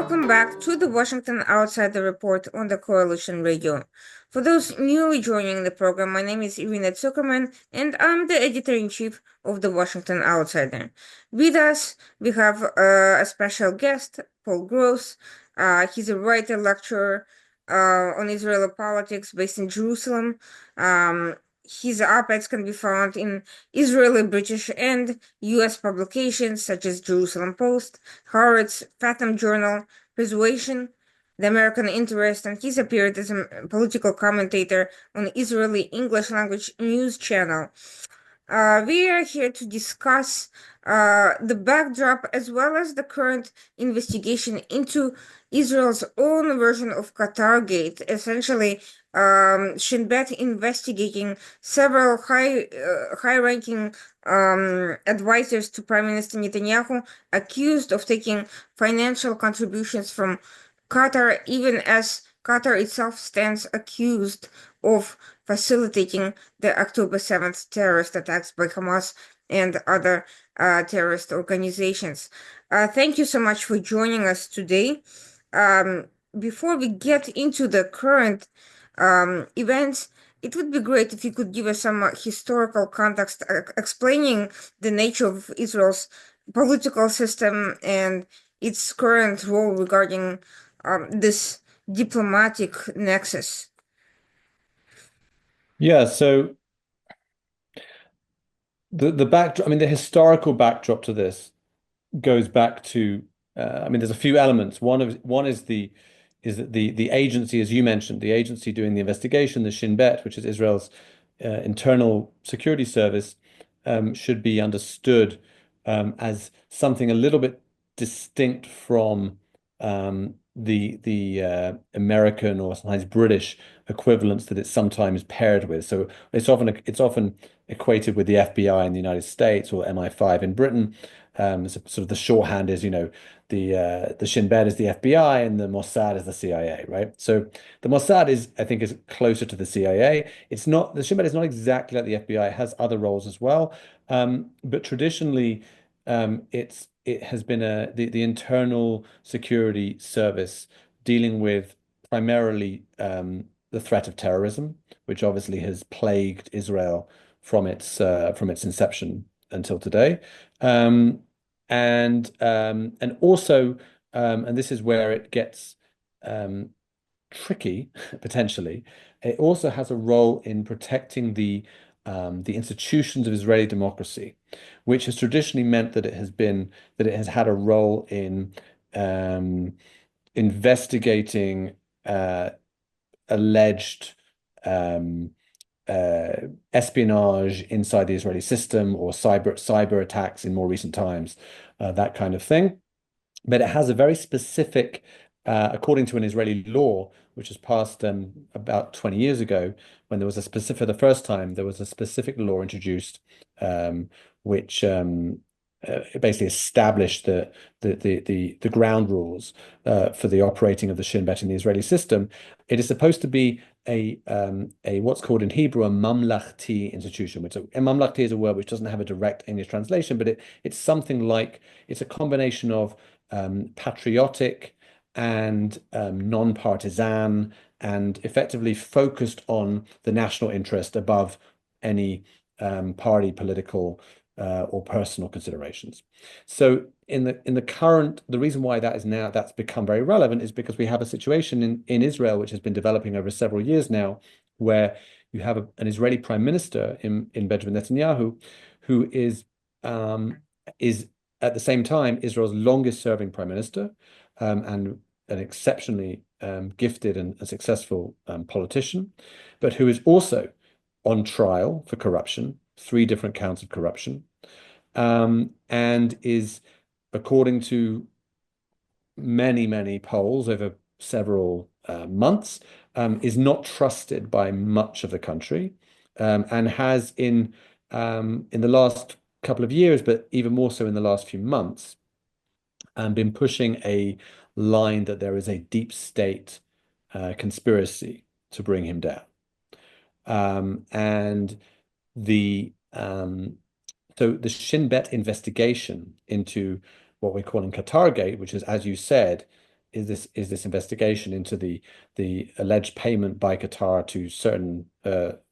welcome back to the Washington Outsider Report on the Coalition Radio. For those newly joining the program, my name is Irina Zuckerman, and I'm the editor-in-chief of the Washington Outsider. With us, we have a special guest, Paul Gross. He's a writer, lecturer on Israeli politics based in Jerusalem. His op-eds can be found in Israeli, British, and U.S. publications such as Jerusalem Post, Haaretz, Fathom Journal, Persuasion, The American Interest, and he's appeared as a political commentator on Israeli English language news channel. We are here to discuss the backdrop as well as the current investigation into Israel's own version of Qatargate, essentially Shin Bet investigating several high-ranking advisors to Prime Minister Netanyahu accused of taking financial contributions from Qatar, even as Qatar itself stands accused of facilitating the October 7th terrorist attacks by Hamas and other terrorist organizations. Thank you so much for joining us today. Before we get into the current events, it would be great if you could give us some historical context explaining the nature of Israel's political system and its current role regarding this diplomatic nexus. Yeah, so the backdrop, the historical backdrop to this goes back to, there's a few elements. One is the agency, as you mentioned, the agency doing the investigation, the Shin Bet, which is Israel's internal security service, should be understood as something a little bit distinct from the American or sometimes British equivalents that it's sometimes paired with. So it's often equated with the FBI in the United States or MI5 in Britain. So sort of the shorthand is, the Shin Bet is the FBI and the Mossad is the CIA, right? So the Mossad I think, is closer to the CIA. It's not, the Shin Bet is not exactly like the FBI. It has other roles as well. But traditionally, it has been the internal security service dealing with primarily the threat of terrorism, which obviously has plagued Israel from its inception until today. And also, and this is where it gets tricky potentially. It also has a role in protecting the institutions of Israeli democracy, which has traditionally meant that it has had a role in investigating alleged um, espionage inside the Israeli system or cyber attacks in more recent times, that kind of thing. But it has a very specific, according to an Israeli law, which was passed about 20 years ago, when there was for the first time, there was a specific law introduced, which basically established the ground rules for the operating of the Shin Bet in the Israeli system. It is supposed to be a what's called in Hebrew a mamlachti institution, which a mamlachti is a word which doesn't have a direct English translation, but it's something like, it's a combination of patriotic and non-partisan and effectively focused on the national interest above any party political or personal considerations. So the reason why that's become very relevant is because we have a situation in Israel which has been developing over several years now, where you have an Israeli prime minister in Benjamin Netanyahu, who is at the same time Israel's longest serving prime minister, and an exceptionally gifted and successful politician, but who is also on trial for corruption, 3 different counts of corruption, and is, according to many polls over several months, is not trusted by much of the country, and has in the last couple of years, but even more so in the last few months, been pushing a line that there is a deep state conspiracy to bring him down. And the so the Shin Bet investigation into what we're calling Qatargate, which is, as you said, is this investigation into the alleged payment by Qatar to certain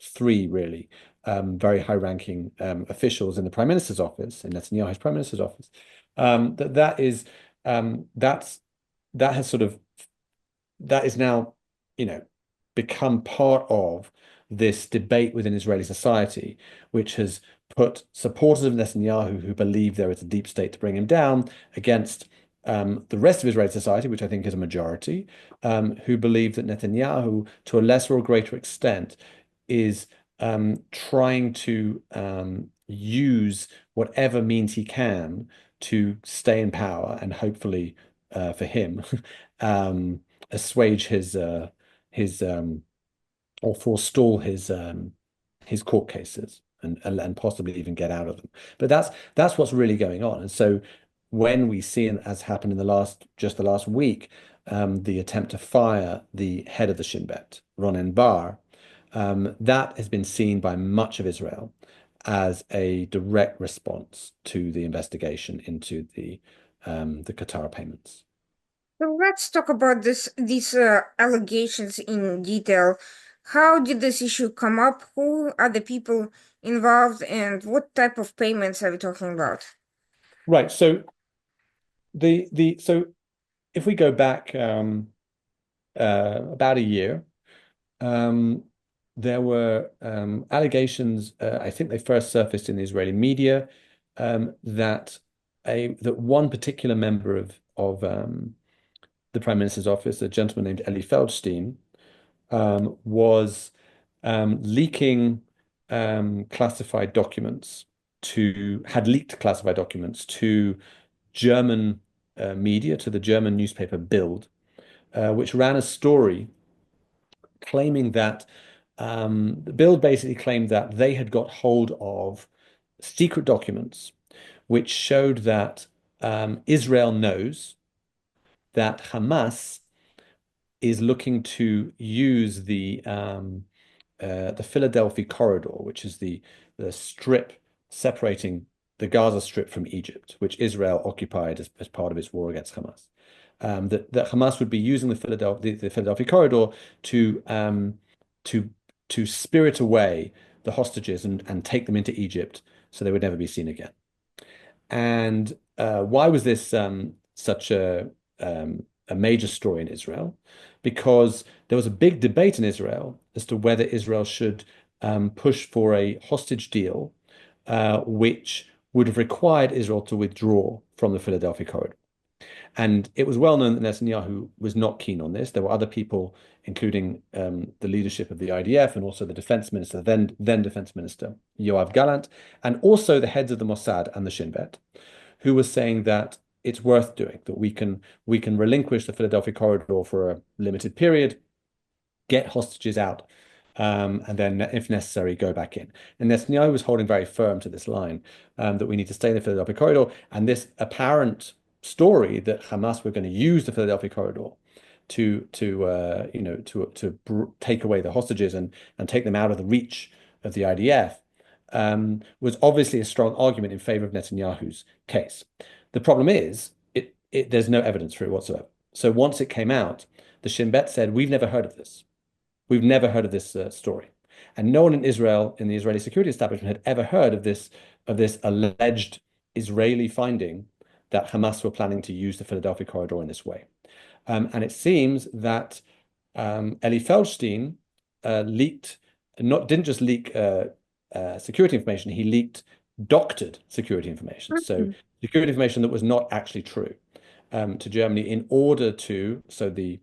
three really very high-ranking officials in the Prime Minister's office, in Netanyahu's Prime Minister's office. That is that has sort of that is now, become part of this debate within Israeli society, which has put supporters of Netanyahu who believe there is a deep state to bring him down against the rest of Israeli society, which I think is a majority, who believe that Netanyahu, to a lesser or greater extent, is trying to use whatever means he can to stay in power and hopefully, for him, assuage his or forestall his court cases and possibly even get out of them. But that's what's really going on. And so when we see, as happened in the last week, the attempt to fire the head of the Shin Bet, Ronen Bar, that has been seen by much of Israel as a direct response to the investigation into the Qatar payments. So let's talk about these allegations in detail. How did this issue come up? Who are the people involved, and what type of payments are we talking about? Right. So so if we go back about a year, there were allegations. I think they first surfaced in the Israeli media, that one particular member of the Prime Minister's office, a gentleman named Eli Feldstein, was leaking classified documents had leaked classified documents to German media, to the German newspaper Bild, which ran a story claiming that Bild basically claimed that they had got hold of secret documents which showed that Israel knows that Hamas is looking to use the Philadelphia corridor, which is the strip separating the Gaza Strip from Egypt, which Israel occupied as part of its war against Hamas. That Hamas would be using the Philadelphia corridor to spirit away the hostages and take them into Egypt so they would never be seen again. And why was this such a major story in Israel? Because there was a big debate in Israel as to whether Israel should push for a hostage deal, which would have required Israel to withdraw from the Philadelphia corridor. And it was well known that Netanyahu was not keen on this. There were other people, including the leadership of the IDF and also the defense minister, then defense minister, Yoav Gallant, and also the heads of the Mossad and the Shin Bet, who were saying that it's worth doing, that we can relinquish the Philadelphia corridor for a limited period, get hostages out, and then, if necessary, go back in. And Netanyahu was holding very firm to this line, that we need to stay in the Philadelphia corridor. And this apparent story that Hamas were going to use the Philadelphia corridor to take away the hostages and take them out of the reach of the IDF, was obviously a strong argument in favor of Netanyahu's case. The problem is, there's no evidence for it whatsoever. So once it came out, the Shin Bet said, "We've never heard of this. We've never heard of this story," and no one in Israel, in the Israeli security establishment, had ever heard of this alleged Israeli finding that Hamas were planning to use the Philadelphia corridor in this way. And it seems that Eli Feldstein didn't just leak security information; he leaked doctored security information. So security information that was not actually true to Germany in order to, so the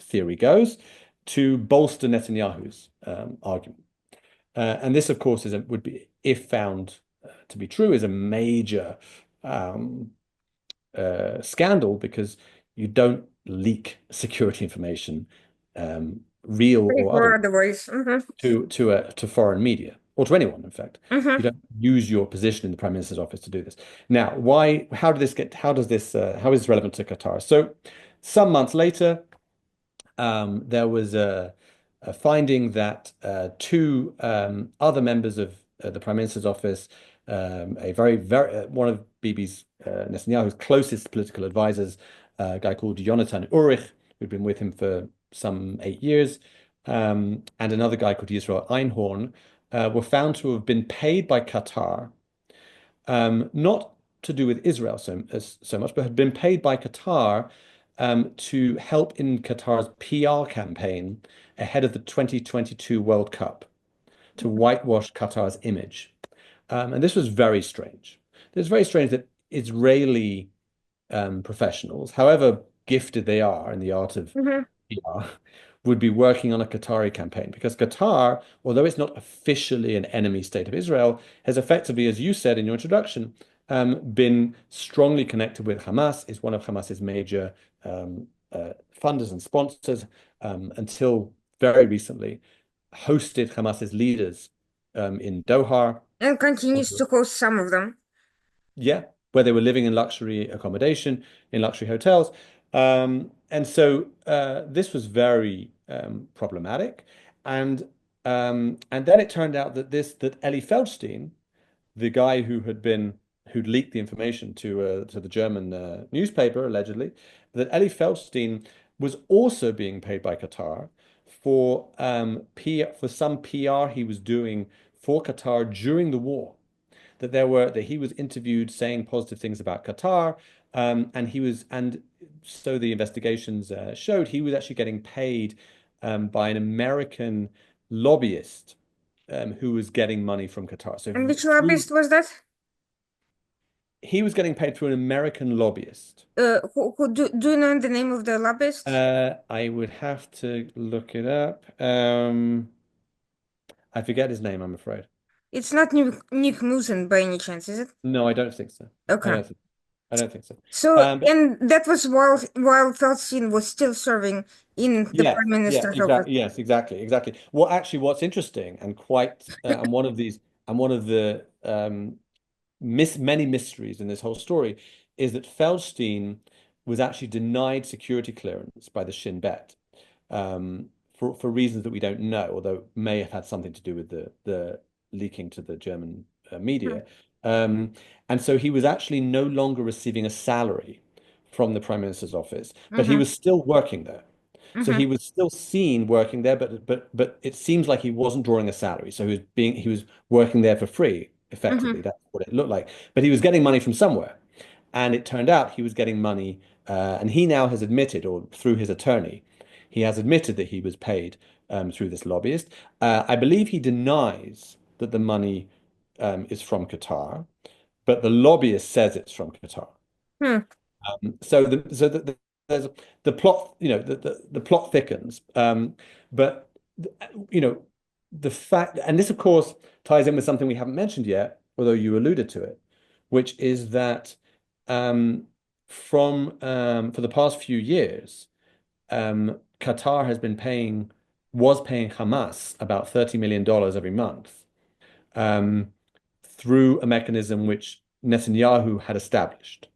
theory goes, to bolster Netanyahu's argument. And this, of course, would be, if found to be true, is a major scandal, because you don't leak security information, real or otherwise, to foreign media, or to anyone, in fact. You don't use your position in the Prime Minister's office to do this. Now, how is this relevant to Qatar? So some months later, there was a finding that two other members of the Prime Minister's office, one of Bibi's Netanyahu's closest political advisors, a guy called Jonathan Ulrich, who'd been with him for some 8 years, and another guy called Yisrael Einhorn, were found to have been paid by Qatar, not to do with Israel so much, but had been paid by Qatar to help in Qatar's PR campaign ahead of the 2022 World Cup to whitewash Qatar's image. And this was very strange. It's very strange that Israeli professionals, however gifted they are in the art of Hmm. PR, would be working on a Qatari campaign because Qatar, although it's not officially an enemy state of Israel, has effectively, as you said in your introduction, been strongly connected with Hamas, is one of Hamas's major funders and sponsors, until very recently, hosted Hamas's leaders in Doha. And continues to host some of them. Yeah, where they were living in luxury accommodation, in luxury hotels. And so this was very problematic. And then it turned out that Eli Feldstein, the guy who'd leaked the information to the German newspaper, allegedly, that Eli Feldstein was also being paid by Qatar for for some PR he was doing for Qatar during the war, that he was interviewed saying positive things about Qatar, and so the investigations showed he was actually getting paid by an American lobbyist who was getting money from Qatar. So And which through lobbyist was that? he was getting paid through an American lobbyist. Who do you know the name of the lobbyist? I would have to look it up. I forget his name, I'm afraid. It's not Nick Musen by any chance, is it? No, I don't think so. I Okay. don't think. I don't think so. So, But and that was while Feldstein was still serving in the yes, prime yes, minister's office. exactly. Yes, exactly, exactly. Well, actually, what's interesting and quite and one of the many mysteries in this whole story is that Feldstein was actually denied security clearance by the Shin Bet, for reasons that we don't know, although may have had something to do with the leaking to the German media. Um, and so he was actually no longer receiving a salary from the Prime Minister's office, but he Mm-hmm. was still working there. So Mm-hmm. he was still seen working there, but it seems like he wasn't drawing a salary. So he was working there for free, effectively. Mm-hmm. That's what it looked like. But he was getting money from somewhere. And it turned out he was getting money, and he now has admitted, or through his attorney, he has admitted that he was paid through this lobbyist. I believe he denies that the money is from Qatar, but the lobbyist says it's from Qatar. Hmm. There's the plot, the plot thickens. But you know, the fact, and this of course ties in with something we haven't mentioned yet, although you alluded to it, which is that um, for the past few years, Qatar was paying Hamas about $30 million every month, um, through a mechanism which Netanyahu had established.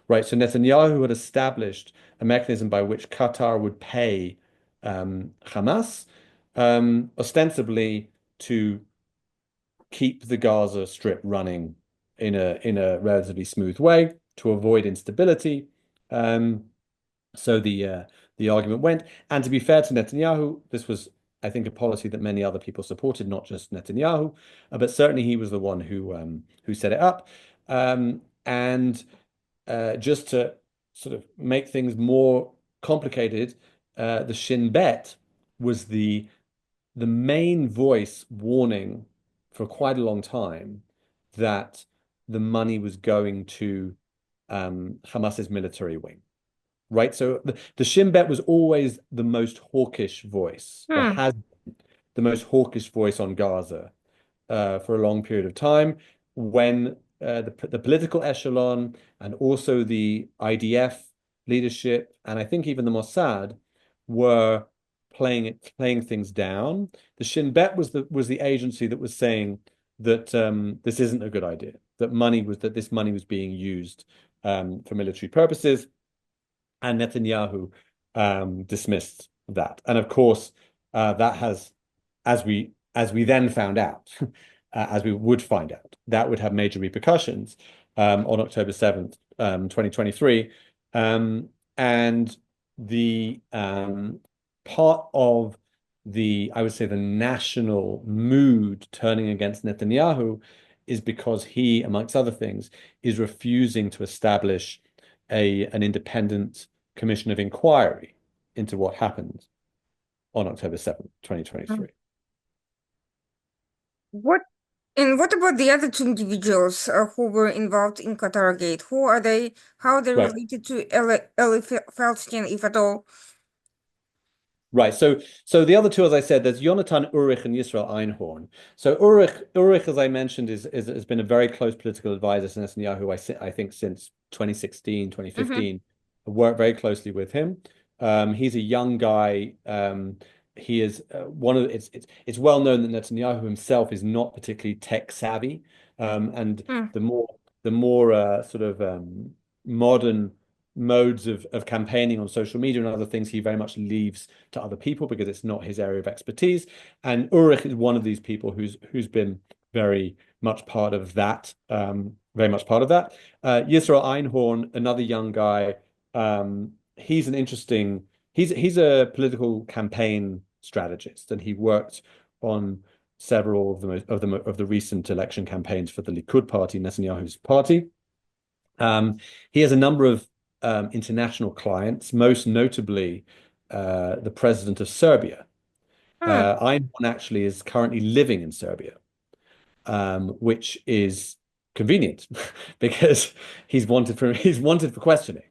Right. So Netanyahu had established a mechanism by which Qatar would pay Hamas, ostensibly to keep the Gaza Strip running in a relatively smooth way to avoid instability. Um, so the argument went, and to be fair to Netanyahu, this was, I think, a policy that many other people supported, not just Netanyahu, but certainly he was the one who set it up. And just to sort of make things more complicated, the Shin Bet was the main voice warning for quite a long time that the money was going to Hamas's military wing. Right. So the Shin Bet was always the most hawkish voice, or Hmm. has the most hawkish voice on Gaza for a long period of time, when the political echelon and also the IDF leadership, and I think even the Mossad, were playing things down. The Shin Bet was the agency that was saying that this isn't a good idea, that this money was being used for military purposes, and Netanyahu dismissed that. And of course, that has, as we then found out, as we would find out, that would have major repercussions on October 7th, 2023, And the part of I would say, the national mood turning against Netanyahu is because he, amongst other things, is refusing to establish an independent commission of inquiry into what happened on October 7th, 2023. What and what about the other two individuals who were involved in Qatar Gate? Who are they? How are they Right. related to Eli Feldstein, if at all? Right. So the other two, as I said, there's Yonatan Urich and Yisrael Einhorn. So Urich, as I mentioned, has been a very close political advisor to Netanyahu, I think since 2016, Mm-hmm. 2015. I worked very closely with him. He's a young guy. He is one of it's well known that Netanyahu himself is not particularly tech savvy. And Mm. the more sort of modern modes of campaigning on social media and other things, he very much leaves to other people because it's not his area of expertise. And Ulrich is one of these people who's been very much part of that, very much part of that. Yisrael Einhorn, another young guy, he's an interesting. He's a political campaign strategist, and he worked on several of the recent election campaigns for the Likud party, Netanyahu's party. He has a number of international clients, most notably the president of Serbia. Mm. Einhorn actually is currently living in Serbia, which is convenient because he's wanted for questioning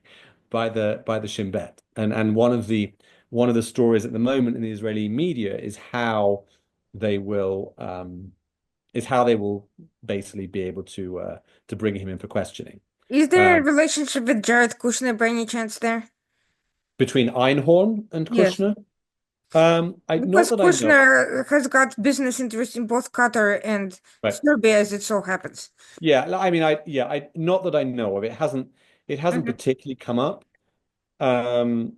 by the Shin Bet. And one of the stories at the moment in the Israeli media they will is how they will basically be able to bring him in for questioning. Is there a Um, relationship with Jared Kushner by any chance there? between Einhorn and Yes. Kushner. I not Because that I know. Kushner has got business interests in both Qatar and Right. Serbia, as it so happens. Yeah, I mean, I not that I know of. It hasn't Mm-hmm. particularly come up. Um,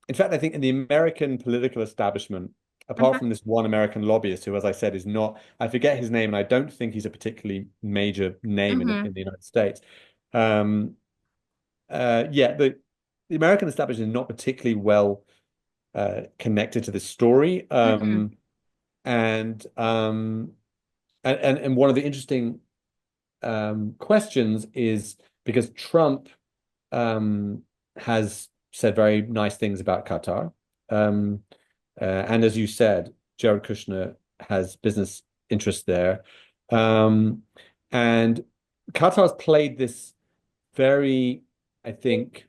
in fact, I think in the American political establishment, apart from this one American lobbyist who, as I said, is not, I forget his name, and I don't think he's a particularly major name in Mm-hmm. in the United States. Um, yeah, the American establishment is not particularly well connected to this story. Mm-hmm. And one of the interesting questions is because Trump has said very nice things about Qatar. Um, and as you said, Jared Kushner has business interests there. Um, and Qatar's played this very, I think,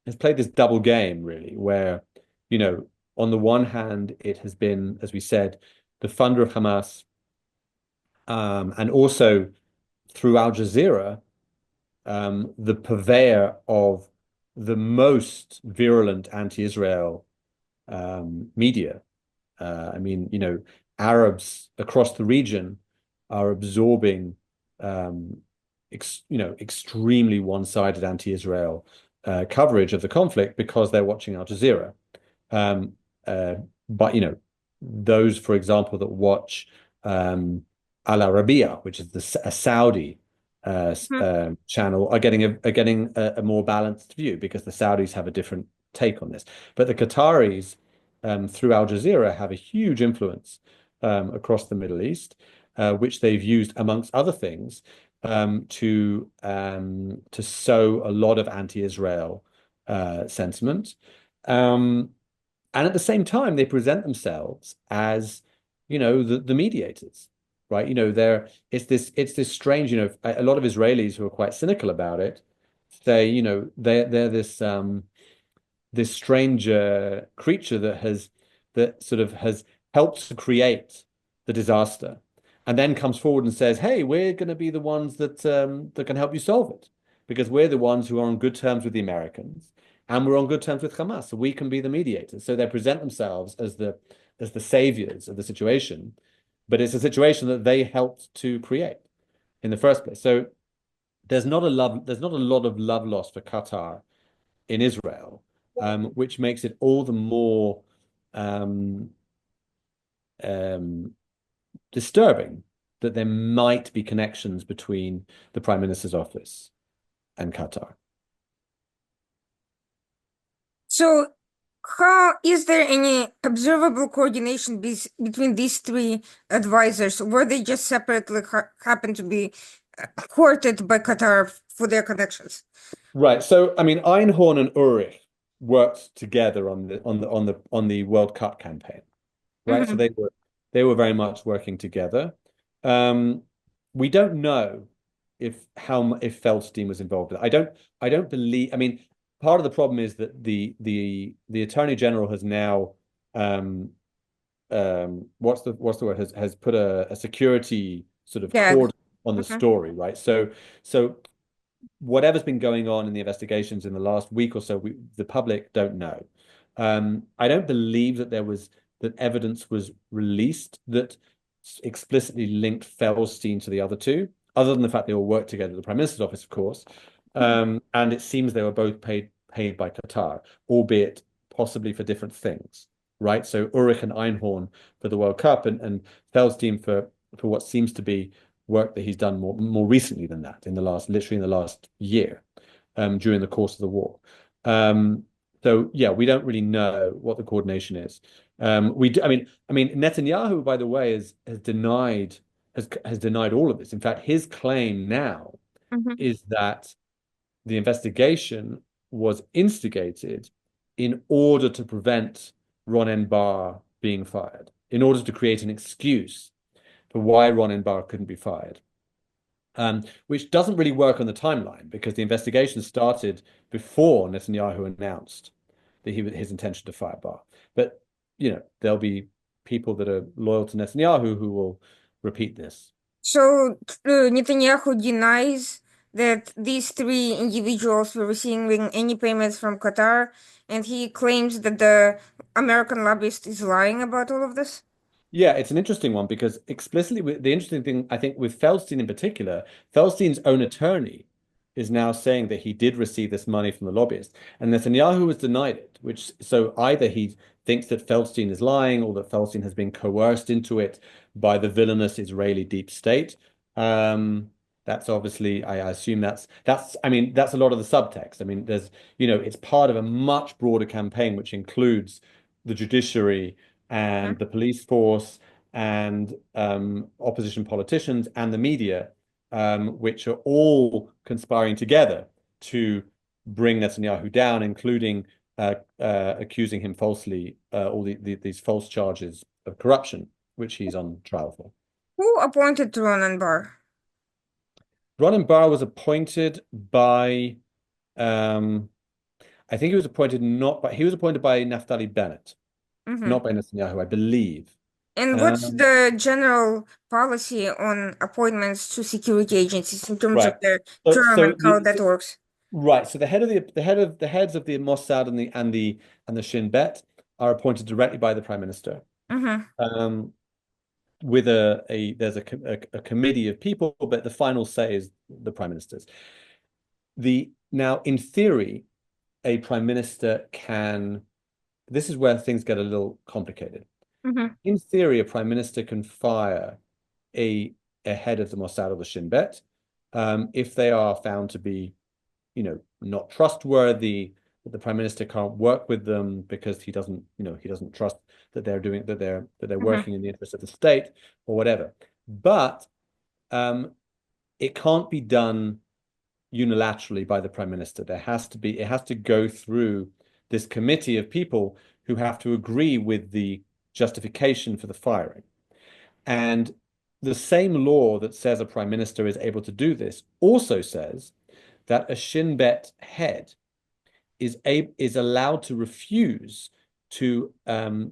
has played this double game, really, where, you know, on the one hand, it has been, as we said, the funder of Hamas, and also through Al Jazeera, the purveyor of the most virulent anti-Israel media. I mean, Arabs across the region are absorbing, extremely one-sided anti-Israel coverage of the conflict because they're watching Al Jazeera. Um, uh, but those, for example, that watch Al Arabiya, which is a Saudi channel, are getting a more balanced view because the Saudis have a different take on this. But the Qataris, through Al Jazeera, have a huge influence across the Middle East, which they've used, amongst other things, to sow a lot of anti-Israel sentiment. And at the same time, they present themselves as, the mediators, right? It's this strange, a lot of Israelis who are quite cynical about it say, they're this strange creature that sort of has helped to create the disaster, and then comes forward and says, "Hey, we're going to be the ones that can help you solve it, because we're the ones who are on good terms with the Americans, and we're on good terms with Hamas, so we can be the mediators." So they present themselves as the saviors of the situation, but it's a situation that they helped to create in the first place. So there's not a lot of love lost for Qatar in Israel, which makes it all the more um, um, disturbing that there might be connections between the Prime Minister's office and Qatar. So, how is there any observable coordination between these three advisors? Were they just separately happen to be courted by Qatar for their connections? Right. So, I mean, Einhorn and Ulrich worked together on the World Cup campaign, right? So Hmm. they were very much working together. Um, we don't know if Feldstein was involved. I don't believe. I mean, part of the problem is that the Attorney General has now what's the word has put a security sort of Gag. cord on the Hmm. story, right? So whatever's been going on in the investigations in the last week or so, the public don't know. I don't believe that evidence was released that explicitly linked Feldstein to the other two, other than the fact they all worked together at the Prime Minister's office, of course. And it seems they were both paid by Qatar, albeit possibly for different things, right? So Ulrich and Einhorn for the World Cup, and Feldstein for what seems to be work that he's done more recently than that, literally in the last year, during the course of the war. Um, so yeah, we don't really know what the coordination is. We do, I mean, Netanyahu, by the way, has denied all of this. In fact, his claim now Hmm. is that the investigation was instigated in order to prevent Ronen Bar being fired, in order to create an excuse for why Ronen Bar couldn't be fired. Which doesn't really work on the timeline because the investigation started before Netanyahu announced his intention to fire Bar. But there'll be people that are loyal to Netanyahu who will repeat this. So, Netanyahu denies that these three individuals were receiving any payments from Qatar, and he claims that the American lobbyist is lying about all of this. Yeah, it's an interesting one because the interesting thing, I think, with Feldstein in particular, Feldstein's own attorney is now saying that he did receive this money from the lobbyist, and Netanyahu has denied it. Which so either he thinks that Feldstein is lying, or that Feldstein has been coerced into it by the villainous Israeli deep state. Um, that's obviously, I assume I mean, that's a lot of the subtext. I mean, it's part of a much broader campaign which includes the judiciary and the police force and opposition politicians and the media, which are all conspiring together to bring Netanyahu down, including accusing him falsely, all these false charges of corruption, which he's on trial for. Who appointed Ronan Bar? Ronen Bar was appointed by, um, I think he was appointed not by, he was appointed by Naftali Bennett, Hmm. not by Netanyahu, I believe. And what's Um, the general policy on appointments to security agencies in terms of right. their So, term so and how the that works? right. So the heads of the Mossad and the Shin Bet are appointed directly by the Prime Minister. Hmm. Um, with there's a committee of people, but the final say is the Prime Minister's. Now, in theory, a Prime Minister can. This is where things get a little complicated. Hmm. In theory, a Prime Minister can fire a a head of the Mossad or the Shin Bet, if they are found to be not trustworthy, that the Prime Minister can't work with them because he doesn't trust that they're Hmm. working in the interest of the state or whatever. But um, it can't be done unilaterally by the Prime Minister. It has to go through this committee of people who have to agree with the justification for the firing. And the same law that says a Prime Minister is able to do this also says that a Shin Bet head is allowed to refuse an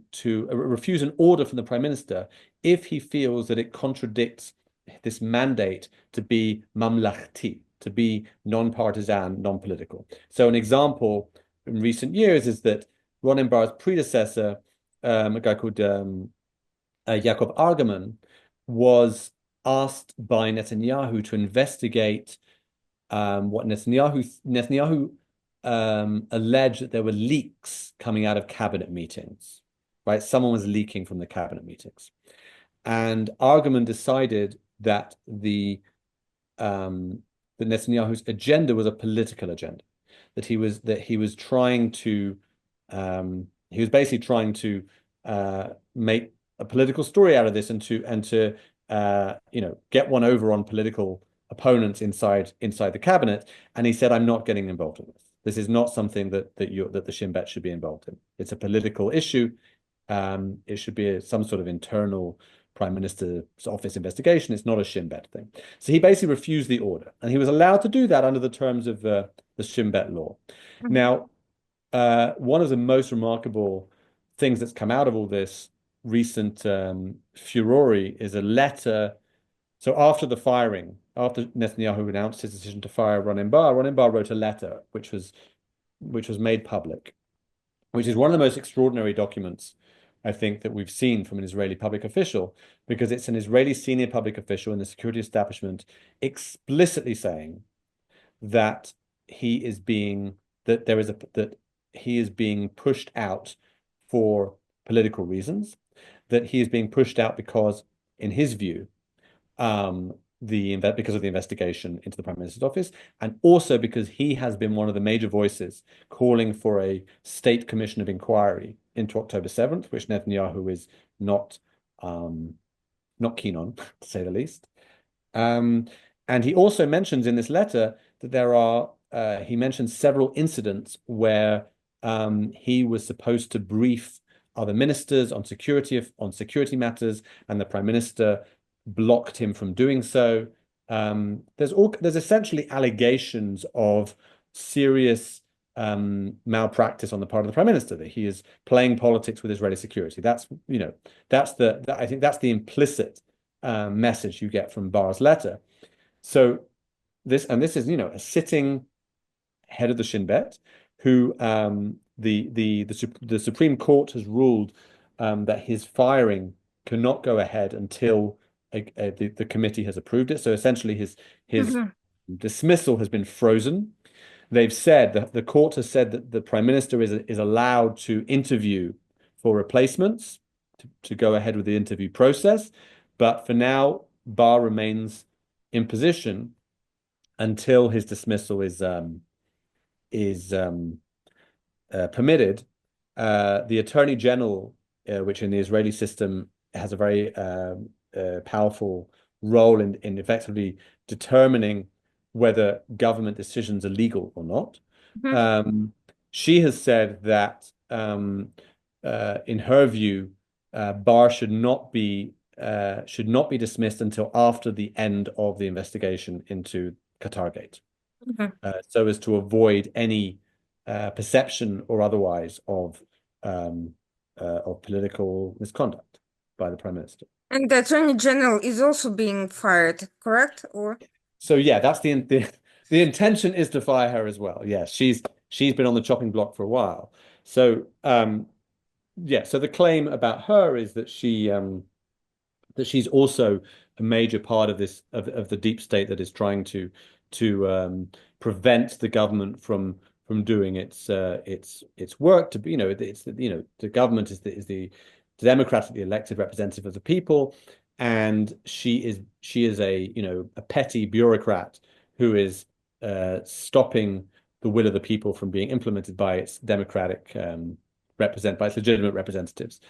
order from the Prime Minister if he feels that it contradicts this mandate to be mamlachti, to be non-partisan, non-political. So an example in recent years is that Ronen Bar's predecessor, a guy called Yaakov Argaman, was asked by Netanyahu to investigate what Netanyahu alleged that there were leaks coming out of cabinet meetings, right? Someone was leaking from the cabinet meetings, and Argaman decided that Netanyahu's agenda was a political agenda, that he was trying to he was basically trying to make a political story out of this and to get one over on political opponents inside the cabinet. And he said, "I'm not getting involved in this. This is not something that the Shin Bet should be involved in. It's a political issue. It should be some sort of internal Prime Minister's office investigation. It's not a Shin Bet thing." So he basically refused the order, and he was allowed to do that under the terms of the Shin Bet law. Now, one of the most remarkable things that's come out of all this recent furore is a letter. So after the firing, after Netanyahu announced his decision to fire Ronen Bar wrote a letter which was made public, which is one of the most extraordinary documents I think that we've seen from an Israeli public official, because it's an Israeli senior public official in the security establishment explicitly saying that he is being pushed out for political reasons, that he is being pushed out because, in his view, because of the investigation into the Prime Minister's office, and also because he has been one of the major voices calling for a state commission of inquiry into October 7th, which Netanyahu is not keen on, to say the least. And he also mentions in this letter that he mentions several incidents where he was supposed to brief other ministers on security matters, and the Prime Minister blocked him from doing so. There's essentially allegations of serious malpractice on the part of the Prime Minister, that he is playing politics with Israeli security. I think that's the implicit message you get from Barr's letter. So this is a sitting head of the Shin Bet, who the Supreme Court has ruled that his firing cannot go ahead until the committee has approved it. So essentially, his dismissal has been frozen. They've said that the court has said that the Prime Minister is allowed to interview for replacements, to go ahead with the interview process, but for now, Barr remains in position until his dismissal is permitted. The Attorney General, which in the Israeli system has a very powerful role in effectively determining whether government decisions are legal or not. She has said that, in her view, Barr should not be dismissed until after the end of the investigation into Qatargate, so as to avoid any perception or otherwise of political misconduct by the Prime Minister. And the Attorney General is also being fired, correct? Or so yeah, that's the intention is to fire her as well. Yes, she's been on the chopping block for a while. So yeah, so the claim about her is that she's also a major part of this of the deep state that is trying to prevent the government from doing its work. The government is the democratically elected representative of the people, and she is a petty bureaucrat who is stopping the will of the people from being implemented by its democratic by its legitimate representatives.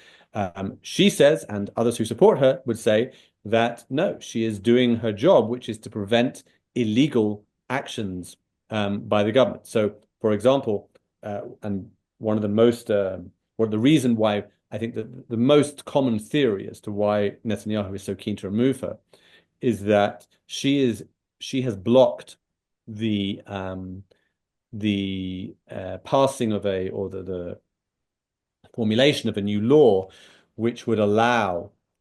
She says, and others who support her would say, that no, she is doing her job, which is to prevent illegal actions by the government. So, for example, and one of the most, or the reason why I think that the most common theory as to why Netanyahu is so keen to remove her is that she has blocked the passing of the formulation of a new law which would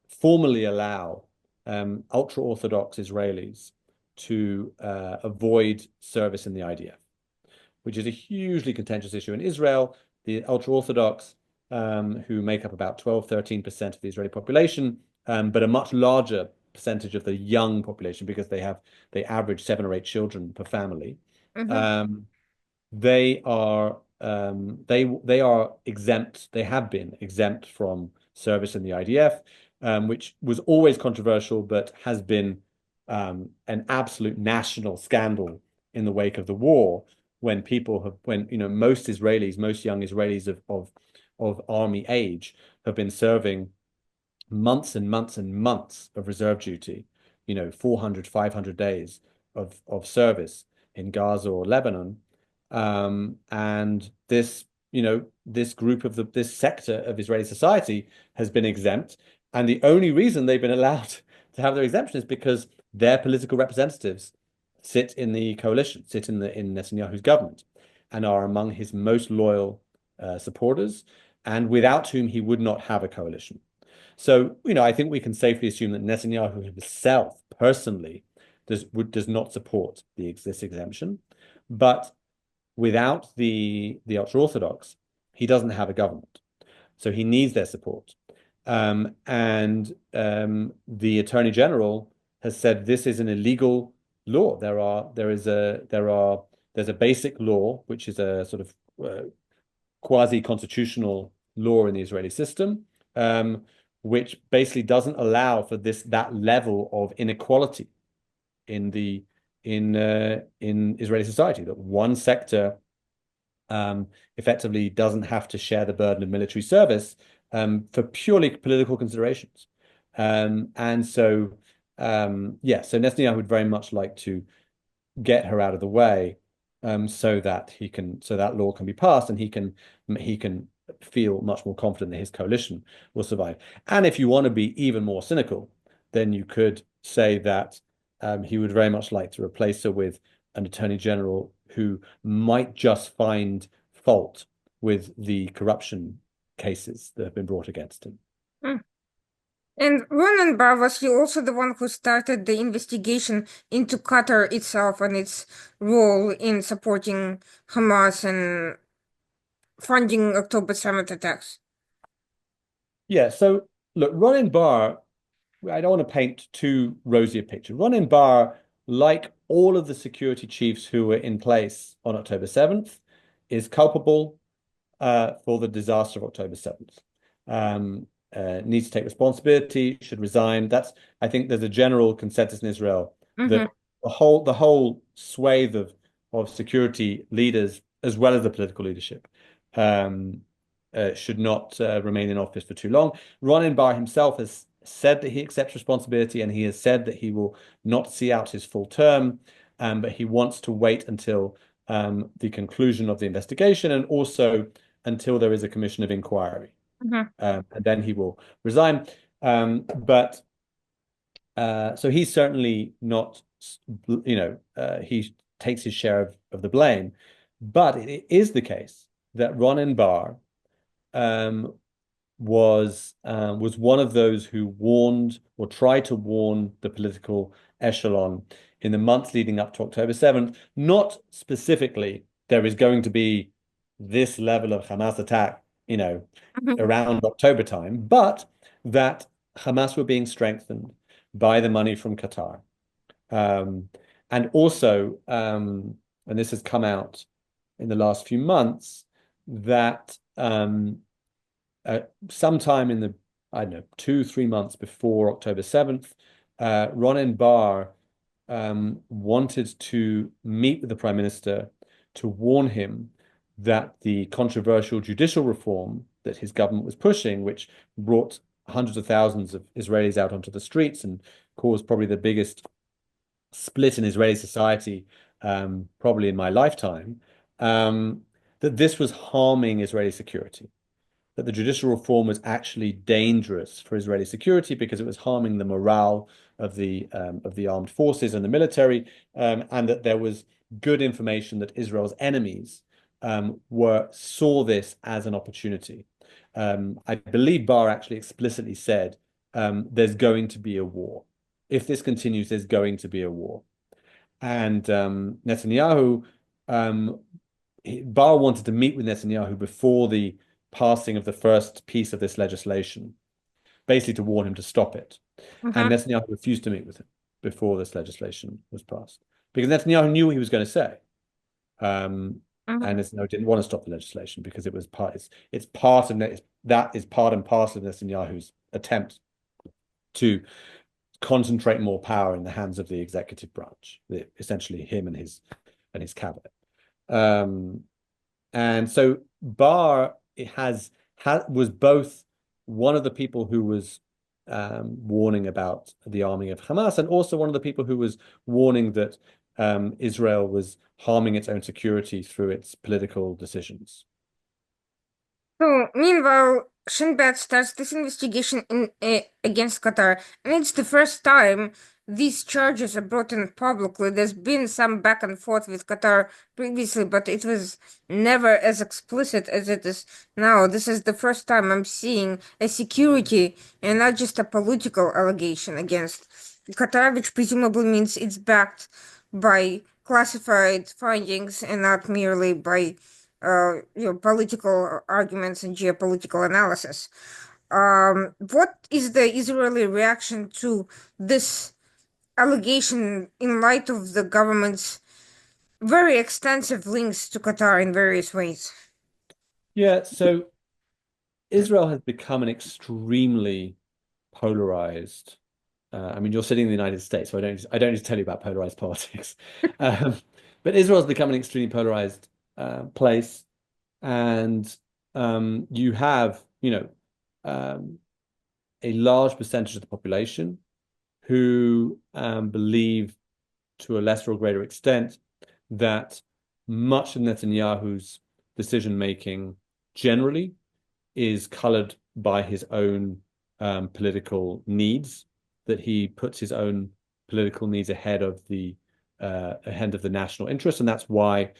formally allow ultra-Orthodox Israelis to avoid service in the IDF, which is a hugely contentious issue in Israel. The ultra-Orthodox, who make up about 12-13% of the Israeli population, but a much larger percentage of the young population, because they average 7 or 8 children per family. They are exempt. They have been exempt from service in the IDF, which was always controversial, but has been an absolute national scandal in the wake of the war, when most Israelis, most young Israelis of army age have been serving months and months and months of reserve duty, 400, 500 days of service in Gaza or Lebanon. And this sector of Israeli society has been exempt. And the only reason they've been allowed to have their exemption is because their political representatives sit in the coalition, sit in Netanyahu's government, and are among his most loyal supporters, and without whom he would not have a coalition. So, I think we can safely assume that Netanyahu himself personally does not support this exemption, but without the ultra-Orthodox, he doesn't have a government. So he needs their support. And the Attorney General has said this is an illegal law. There's a basic law, which is a sort of quasi-constitutional law in the Israeli system, which basically doesn't allow for that level of inequality in Israeli society, that one sector effectively doesn't have to share the burden of military service for purely political considerations. And so Netanyahu would very much like to get her out of the way, so that law can be passed, and he can feel much more confident that his coalition will survive. And if you want to be even more cynical, then you could say that he would very much like to replace her with an attorney general who might just find fault with the corruption cases that have been brought against him. And Ronan Bar, was he also the one who started the investigation into Qatar itself and its role in supporting Hamas and funding October 7th attacks? Yeah, so look, Ronan Bar, I don't want to paint too rosy a picture. Ronan Bar, like all of the security chiefs who were in place on October 7th, is culpable for the disaster of October 7th. Needs to take responsibility, should resign. I think there's a general consensus in Israel that the whole swathe of security leaders, as well as the political leadership, should not remain in office for too long. Ronan Bar himself has said that he accepts responsibility, and he has said that he will not see out his full term, but he wants to wait until the conclusion of the investigation, and also until there is a commission of inquiry. And then he will resign. So he's certainly not, he takes his share of the blame. But it is the case that Ronan Bar was one of those who warned or tried to warn the political echelon in the months leading up to October 7th, not specifically there is going to be this level of Hamas attack, around October time, but that Hamas were being strengthened by the money from Qatar. And also, and this has come out in the last few months, that sometime in the, 2-3 months before October 7th, Ronan Bar wanted to meet with the Prime Minister to warn him that the controversial judicial reform that his government was pushing, which brought hundreds of thousands of Israelis out onto the streets and caused probably the biggest split in Israeli society, probably in my lifetime, that this was harming Israeli security, that the judicial reform was actually dangerous for Israeli security because it was harming the morale of the armed forces and the military, and that there was good information that Israel's enemies saw this as an opportunity. I believe Barr actually explicitly said, there's going to be a war. If this continues, there's going to be a war. And Netanyahu, Barr wanted to meet with Netanyahu before the passing of the first piece of this legislation, basically to warn him to stop it. And Netanyahu refused to meet with him before this legislation was passed, because Netanyahu knew what he was going to say. And Netanyahu didn't want to stop the legislation because it was part and parcel of Netanyahu's attempt to concentrate more power in the hands of the executive branch, essentially him and his cabinet. Um, and so Barr was both one of the people who was warning about the arming of Hamas, and also one of the people who was warning that Israel was harming its own security through its political decisions. So, meanwhile, Shin Bet starts this investigation against Qatar, and it's the first time these charges are brought in publicly. There's been some back and forth with Qatar previously, but it was never as explicit as it is now. This is the first time I'm seeing a security and not just a political allegation against Qatar, which presumably means it's backed by classified findings and not merely by political arguments and geopolitical analysis. What is the Israeli reaction to this allegation in light of the government's very extensive links to Qatar in various ways? Yeah, so Israel has become an extremely polarized. I mean, you're sitting in the United States, so I don't need to tell you about polarized politics. Um, but Israel's become an extremely polarized place, and you have, um, a large percentage of the population who believe, to a lesser or greater extent, that much of Netanyahu's decision making generally is colored by his own political needs, that he puts his own political needs ahead of the national interest, and that's why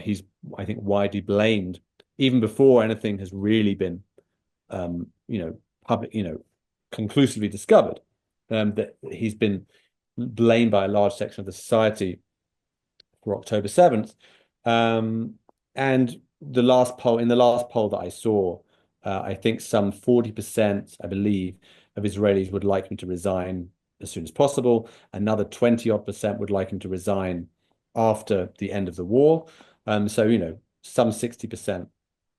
he's, I think, widely blamed even before anything has really been public, conclusively discovered, that he's been blamed by a large section of the society for October 7th. And in the last poll that I saw, I think some 40%, I believe, of Israelis would like him to resign as soon as possible. Another 20 odd percent would like him to resign after the end of the war. So, some 60%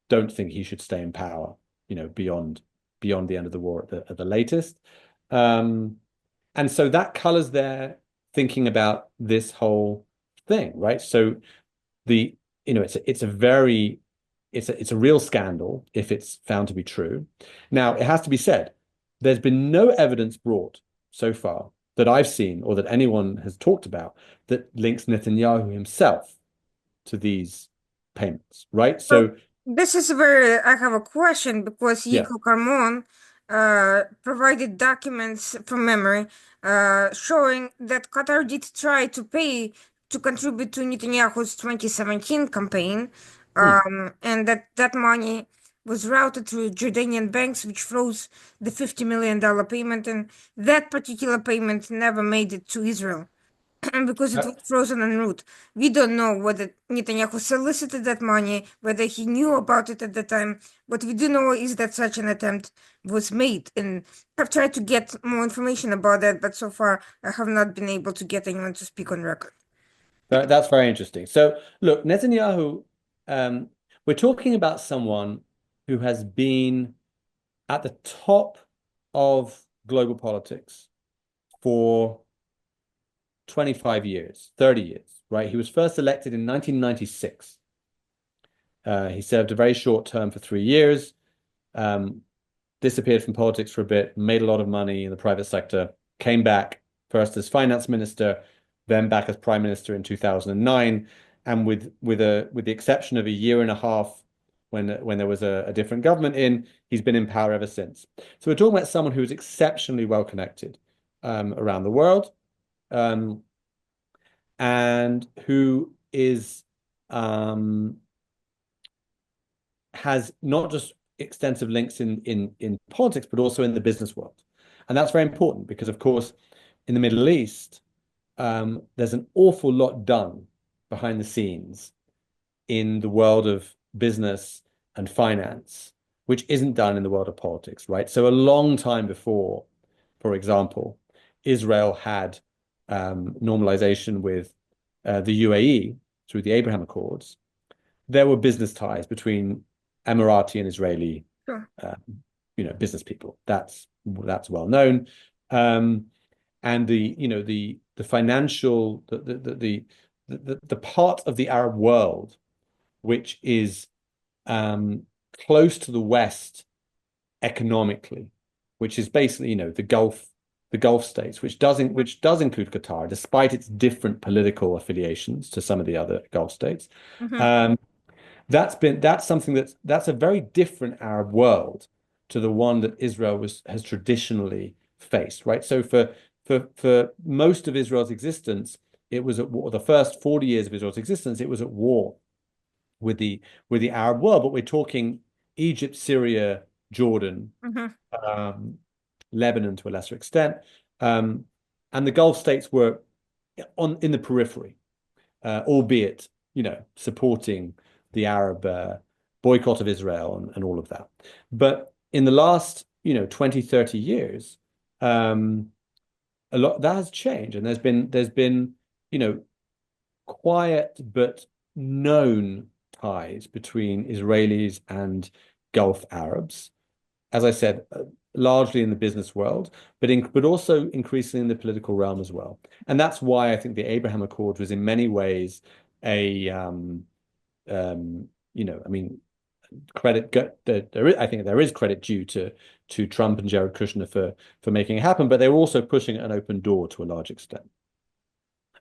don't think he should stay in power, beyond the end of the war at the latest. And so that colors their thinking about this whole thing, right? So the it's a real scandal if it's found to be true. Now, it has to be said, there's been no evidence brought so far that I've seen or that anyone has talked about that links Netanyahu himself to these payments, right? So So this is where I have a question because yeah. Yigal Carmon provided documents from memory showing that Qatar did try to pay to contribute to Netanyahu's 2017 campaign, Hmm. and that money was routed through Jordanian banks, which froze the $50 million payment, and that particular payment never made it to Israel. Because it Uh, was frozen en route. We don't know whether Netanyahu solicited that money, whether he knew about it at the time. What we do know is that such an attempt was made, and I've tried to get more information about that, but so far I have not been able to get anyone to speak on record. that's very interesting. So look, Netanyahu, um, we're talking about someone who has been at the top of global politics for 25 years, 30 years, right? He was first elected in 1996. He served a very short term for 3 years, um, disappeared from politics for a bit, made a lot of money in the private sector, came back first as finance minister, then back as prime minister in 2009, and with the exception of a year and a half when there was a different government in, he's been in power ever since. So we're talking about someone who is exceptionally well connected around the world, um, and who is has not just extensive links in politics, but also in the business world. And that's very important because, of course, in the Middle East, there's an awful lot done behind the scenes in the world of business and finance, which isn't done in the world of politics, right? So a long time before, for example, Israel had normalization with the UAE through the Abraham Accords. There were business ties between Emirati and Israeli, Sure. uh, business people. That's well known. And the financial the part of the Arab world which is close to the West economically, which is basically, the Gulf states, which does include Qatar, despite its different political affiliations to some of the other Gulf states. Mm-hmm. Um, that's something that's a very different Arab world to the one that Israel has traditionally faced, right? So for most of Israel's existence, it was at war. The first 40 years of Israel's existence, it was at war with the Arab world. But we're talking Egypt, Syria, Jordan, Mm-hmm. um, Lebanon to a lesser extent, um, and the Gulf states were in the periphery, albeit supporting the Arab boycott of Israel and all of that. But in the last 20, 30 years, a lot that has changed, and there's been quiet but known ties between Israelis and Gulf Arabs, as I said, largely in the business world, but also increasingly in the political realm as well. And that's why I think the Abraham Accord was in many ways a I mean, I think there is credit due to Trump and Jared Kushner for making it happen, but they were also pushing an open door to a large extent.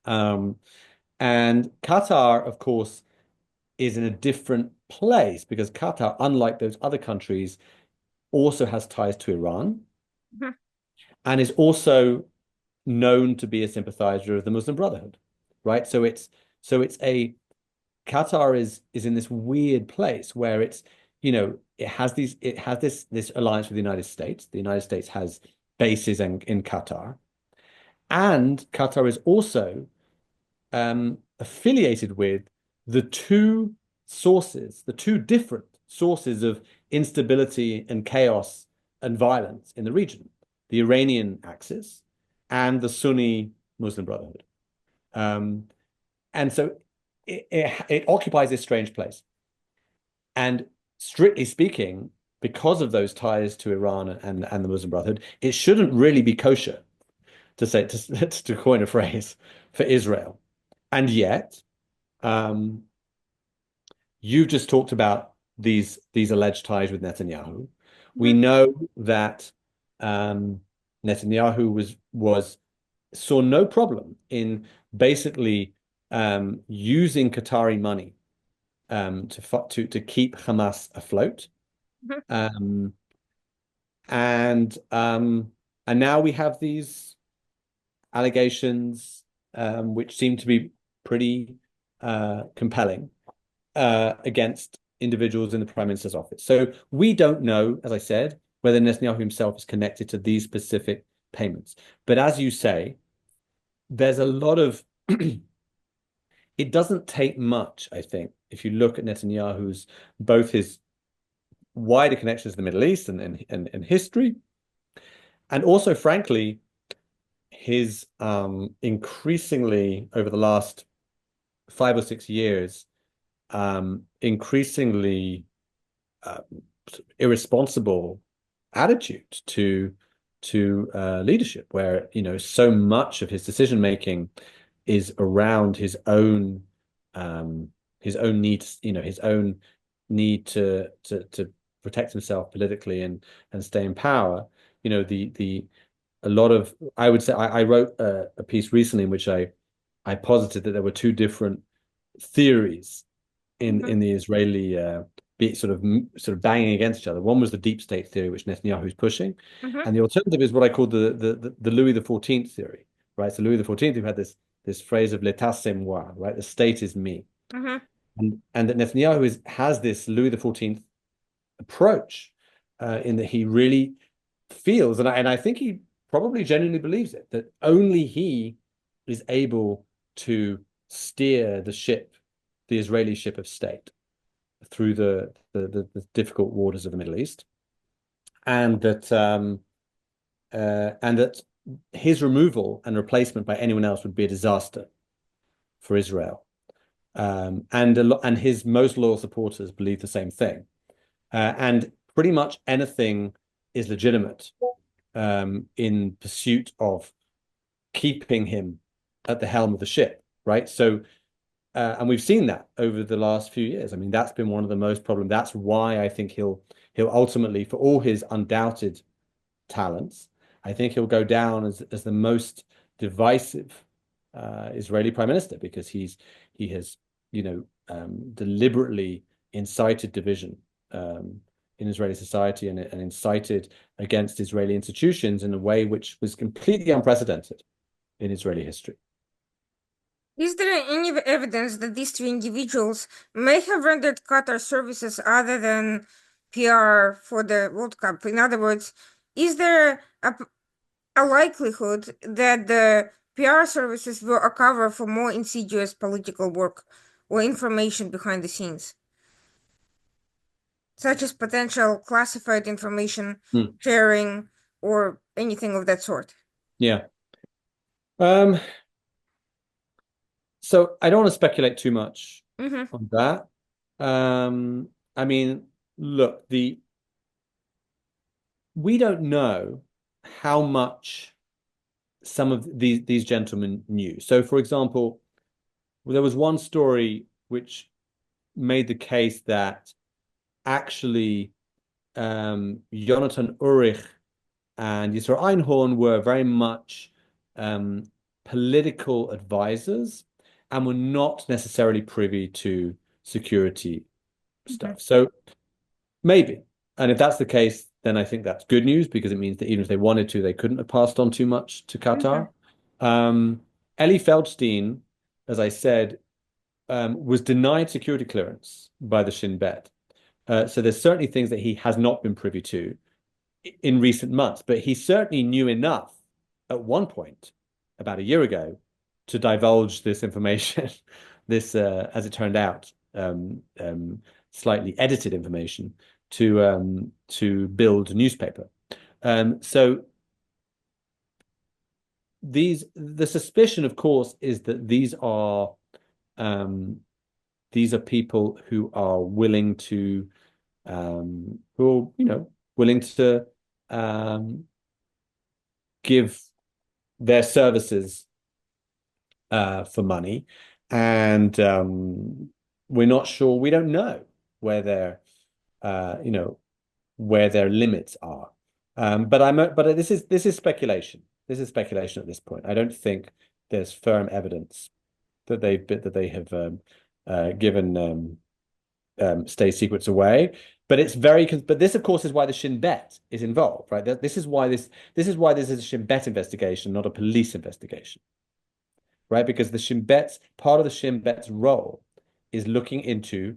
And Qatar, of course, is in a different place because Qatar, unlike those other countries, also has ties to Iran Mm-hmm. and is also known to be a sympathizer of the Muslim Brotherhood, right? So it's a Qatar is in this weird place where it has this alliance with the United States. The United States has bases in Qatar, and Qatar is also affiliated with the two different sources of instability and chaos and violence in the region, the Iranian axis and the Sunni Muslim Brotherhood. And so it occupies this strange place. And strictly speaking, because of those ties to Iran and the Muslim Brotherhood, it shouldn't really be kosher to coin a phrase for Israel. And yet, you've just talked about these alleged ties with Netanyahu. We Mm-hmm. know that Netanyahu saw no problem in basically using Qatari money to keep Hamas afloat. Mm-hmm. Um, and now we have these allegations, which seem to be pretty compelling against individuals in the Prime Minister's office. So we don't know, as I said, whether Netanyahu himself is connected to these specific payments. But as you say, there's a lot of it doesn't take much, I think, if you look at Netanyahu's both his wider connections to the Middle East and history, and also, frankly, his increasingly over the last 5 or 6 years, increasingly irresponsible attitude to leadership, where so much of his decision making is around his own needs, his own need to protect himself politically and stay in power. The a lot of I would say I wrote a piece recently in which I posited that there were two different theories Mm-hmm. in the Israeli sort of banging against each other. One was the deep state theory, which Netanyahu is pushing, Mm-hmm. and the alternative is what I call the Louis XIV theory, right? So Louis XIV, who had this phrase of l'état c'est moi, right? The state is me, Mm-hmm. and that Netanyahu has this Louis XIV approach, in that he really feels, and I think he probably genuinely believes it, that only he is able to steer the Israeli ship of state through the difficult waters of the Middle East, and that his removal and replacement by anyone else would be a disaster for Israel. And his most loyal supporters believe the same thing. And pretty much anything is legitimate in pursuit of keeping him at the helm of the ship, right? So And we've seen that over the last few years. I mean, that's been one of the most problem. That's why I think he'll ultimately, for all his undoubted talents, I think he'll go down as the most divisive Israeli prime minister because he has, deliberately incited division in Israeli society and incited against Israeli institutions in a way which was completely unprecedented in Israeli history. Is there any evidence that these two individuals may have rendered Qatar services other than PR for the World Cup? In other words, is there a likelihood that the PR services were a cover for more insidious political work or information behind the scenes, such as potential classified information Hmm. sharing or anything of that sort? Yeah. Um, so I don't want to speculate too much Mm-hmm. on that. I mean, look, we don't know how much some of these gentlemen knew. So, for example, there was one story which made the case that actually Jonathan Urich and Yisra Einhorn were very much um, political advisors and were not necessarily privy to security Mm-hmm. stuff. So maybe. And if that's the case, then I think that's good news because it means that even if they wanted to, they couldn't have passed on too much to Mm-hmm. Qatar. Eli Feldstein, as I said, was denied security clearance by the Shin Bet. So there's certainly things that he has not been privy to in recent months, but he certainly knew enough at one point, about a year ago, to divulge this information, this, as it turned out, slightly edited information to build a newspaper. So the suspicion, of course, is that these are people who are willing to willing to um, give their services for money, and we're not sure. We don't know where their you know where their limits are. But this is speculation. This is speculation at this point. I don't think there's firm evidence that they have given state secrets away. But but this, of course, is why the Shin Bet is involved, right? This is a Shin Bet investigation, not a police investigation, right? Because part of the Shin Bet's role is looking into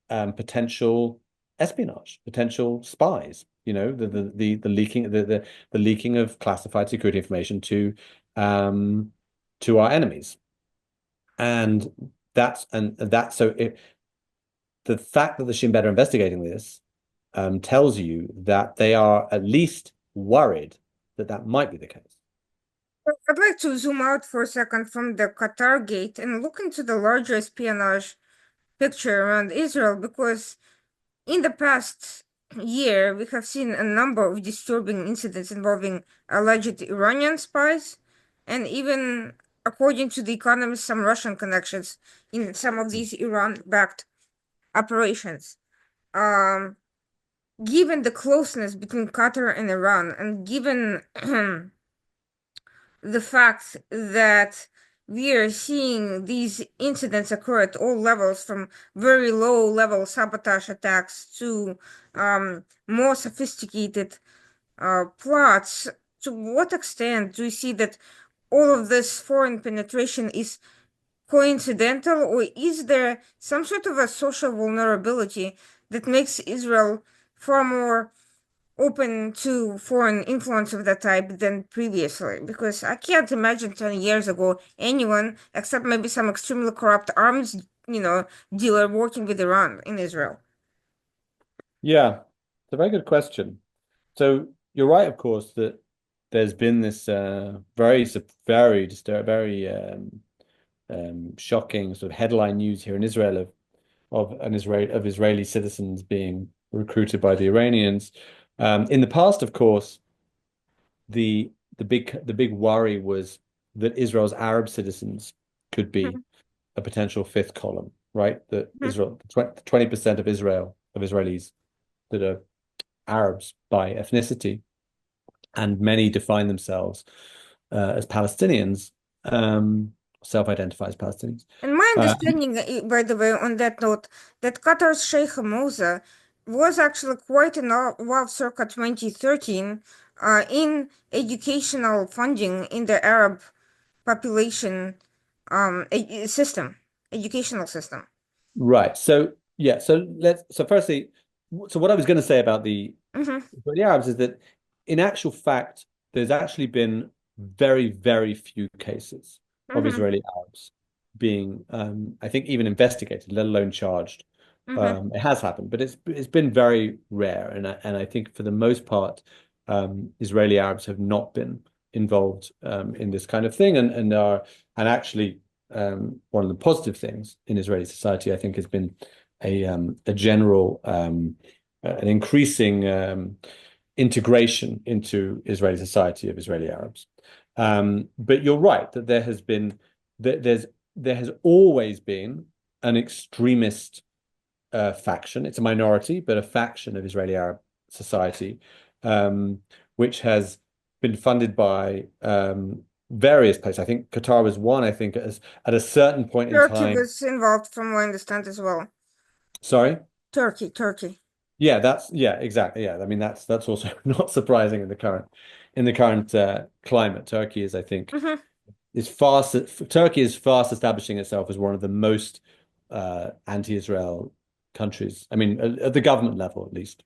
potential espionage, potential spies. The leaking of classified security information to our enemies, and that's so the fact that the Shin Bet are investigating this tells you that they are at least worried that that might be the case. I'd like to zoom out for a second from the Qatar gate and look into the larger espionage picture around Israel because in the past year we have seen a number of disturbing incidents involving alleged Iranian spies and even, according to The Economist, some Russian connections in some of these Iran-backed operations. Um, Given the closeness between Qatar and Iran, and given the fact that we are seeing these incidents occur at all levels, from very low level sabotage attacks to more sophisticated plots, to what extent do you see that all of this foreign penetration is coincidental, or is there some sort of a social vulnerability that makes Israel far more open to foreign influence of that type than previously? Because I can't imagine 10 years ago anyone, except maybe some extremely corrupt arms, dealer working with Iran in Israel. Yeah, it's a very good question. So you're right, of course, that there's been this very shocking sort of headline news here in Israel of Israeli citizens being recruited by the Iranians. In the past, of course, the big worry was that Israel's Arab citizens could be a potential fifth column, right? That Mhm. Israel, 20% of Israelis that are Arabs by ethnicity, and many define themselves as Palestinians, self-identify as Palestinians. And my Uh, understanding, by the way, on that note, that Qatar's Sheikh Hamza was actually quite involved circa 2013 in educational funding in the Arab population system, educational system. right. So yeah. So firstly, so what I was going to say about Mm-hmm, the Arabs is that, in actual fact, there's actually been very, very few cases of mm-hmm, Israeli Arabs being, I think, even investigated, let alone charged. mm-hmm. It has happened, but it's been very rare, and I think for the most part, Israeli Arabs have not been involved in this kind of thing, and actually, one of the positive things in Israeli society, I think, has been a general an increasing integration into Israeli society of Israeli Arabs. But you're right that there has always been an extremist faction. It's a minority, but a faction of Israeli Arab society, which has been funded by various places. I think Qatar was one. I think at a certain point in Turkey time. was involved, from what I understand as well. Sorry. Turkey. Yeah, exactly. Yeah, I mean that's also not surprising in the current climate. Turkey is, I think, Mm-hmm. Turkey is fast establishing itself as one of the most anti-Israel countries. I mean, at the government level, at least,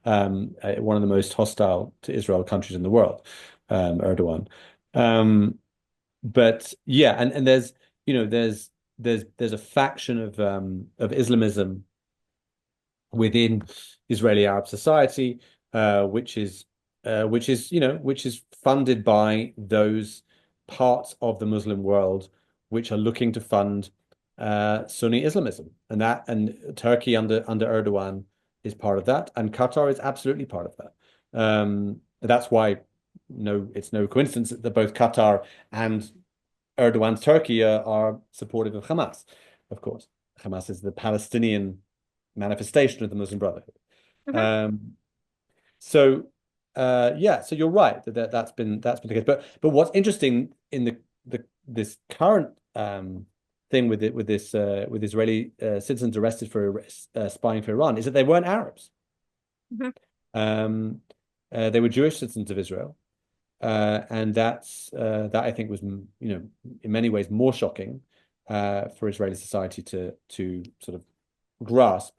one of the most hostile to Israel countries in the world, Erdogan. But yeah, and there's there's a faction of Islamism within Israeli Arab society, which is funded by those parts of the Muslim world which are looking to fund Sunni Islamism, and Turkey under Erdogan is part of that, and Qatar is absolutely part of that. That's why it's no coincidence that both Qatar and Erdogan's Turkey are supportive of Hamas, of course. Hamas is the Palestinian manifestation of the Muslim Brotherhood. Mm-hmm. Um, so yeah, so you're right that's been the case. But what's interesting in this current thing with Israeli citizens arrested for spying for Iran is that they weren't Arabs. Mm-hmm. Um, they were Jewish citizens of Israel. And that I think was, in many ways more shocking for Israeli society to sort of grasp.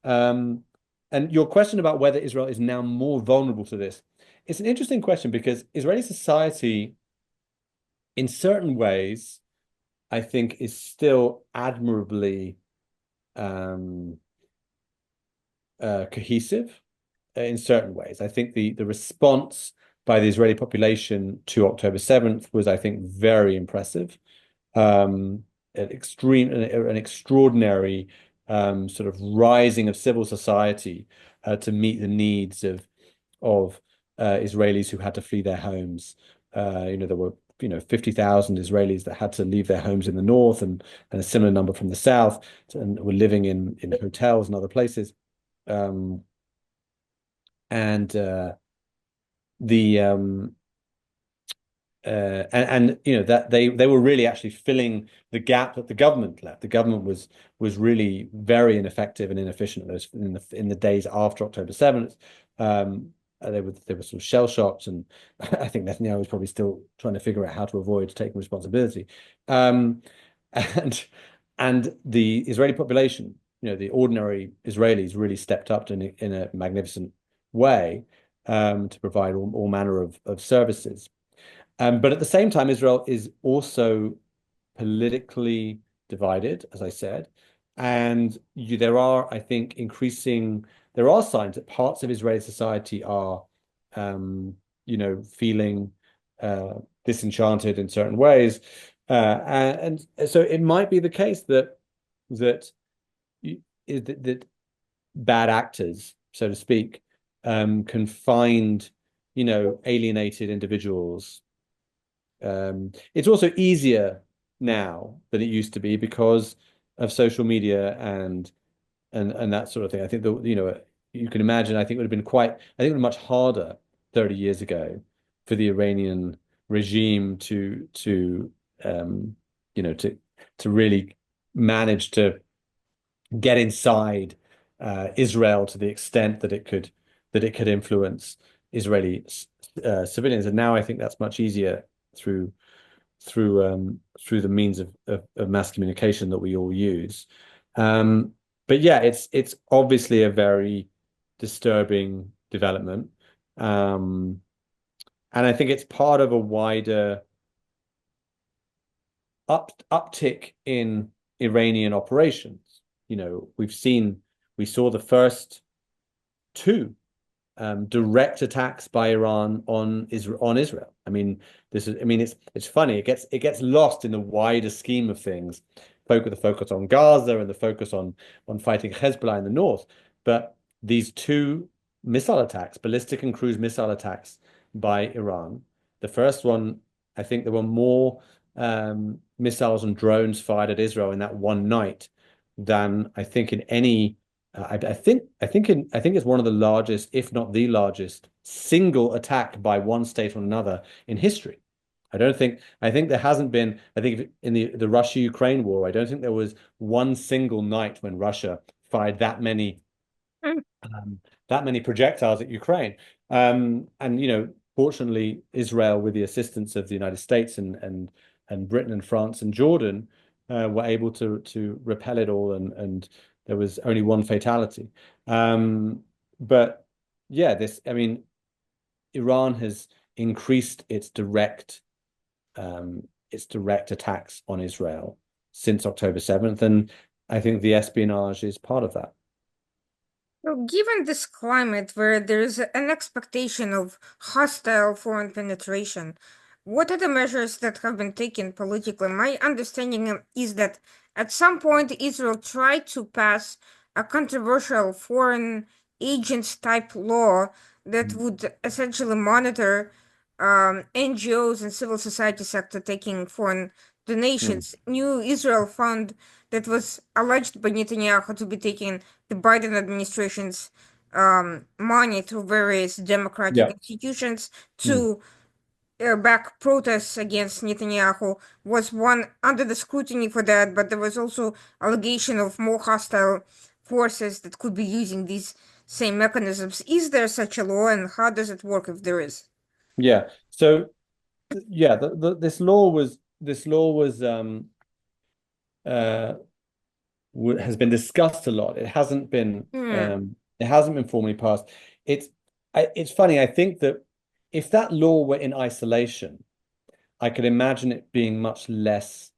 Um, and your question about whether Israel is now more vulnerable to this, it's an interesting question because Israeli society, in certain ways, I think, is still admirably um, cohesive in certain ways. I think the response by the Israeli population to October 7th was, I think, very impressive. An extraordinary sort of rising of civil society to meet the needs of Israelis who had to flee their homes. There were 50,000 Israelis that had to leave their homes in the north, and a similar number from the south, and were living in hotels and other places. Um, and the and that they were really actually filling the gap that the government left. The government was really very ineffective and inefficient in the days after October 7th. They were sort of shell shocked, and I think Netanyahu was probably still trying to figure out how to avoid taking responsibility. Um, and the Israeli population, the ordinary Israelis, really stepped up in a magnificent way to provide all manner of services. But at the same time, Israel is also politically divided, as I said, and I think, there are signs that parts of Israeli society are, feeling disenchanted in certain ways, and so it might be the case that that bad actors, so to speak, can find, alienated individuals. It's also easier now than it used to be because of social media and that sort of thing. I think that, you can imagine, I think it would have been I think it would much harder 30 years ago for the Iranian regime to to really manage to get inside Israel to the extent that it could influence Israeli civilians. And now I think that's much easier through through the means of mass communication that we all use. But yeah, it's obviously a very disturbing development. Um, and I think it's part of a wider uptick in Iranian operations. We saw the first two direct attacks by Iran on Israel. I mean, it's funny. It gets lost in the wider scheme of things. The focus on Gaza and the focus on fighting Hezbollah in the north. But these two missile attacks, ballistic and cruise missile attacks by Iran. The first one, I think there were more missiles and drones fired at Israel in that one night than I think in any I think it's one of the largest, if not the largest, single attack by one state on another in history. I think there hasn't been, I think in the Russia-Ukraine war, I don't think there was one single night when Russia fired Mm. that many projectiles at Ukraine. And fortunately, Israel, with the assistance of the United States and Britain and France and Jordan, were able to repel it all, and there was only one fatality. But yeah, Iran has increased its direct attacks on Israel since October 7th, and I think the espionage is part of that. So, given this climate where there is an expectation of hostile foreign penetration, what are the measures that have been taken politically? My understanding is that at some point Israel tried to pass a controversial foreign agents type law that would essentially monitor NGOs and civil society sector taking foreign Mm. donations. New Israel Fund that was alleged by Netanyahu to be taking the Biden administration's money through various democratic Yeah. institutions Mm. to back protests against Netanyahu was one under the scrutiny for that, but there was also allegation of more hostile forces that could be using these same mechanisms. Is there such a law, and how does it work if there is? Yeah. So yeah, this law was uh has been discussed a lot. Hmm. It hasn't been formally passed. It's funny. I think that if that law were in isolation, I could imagine it being much less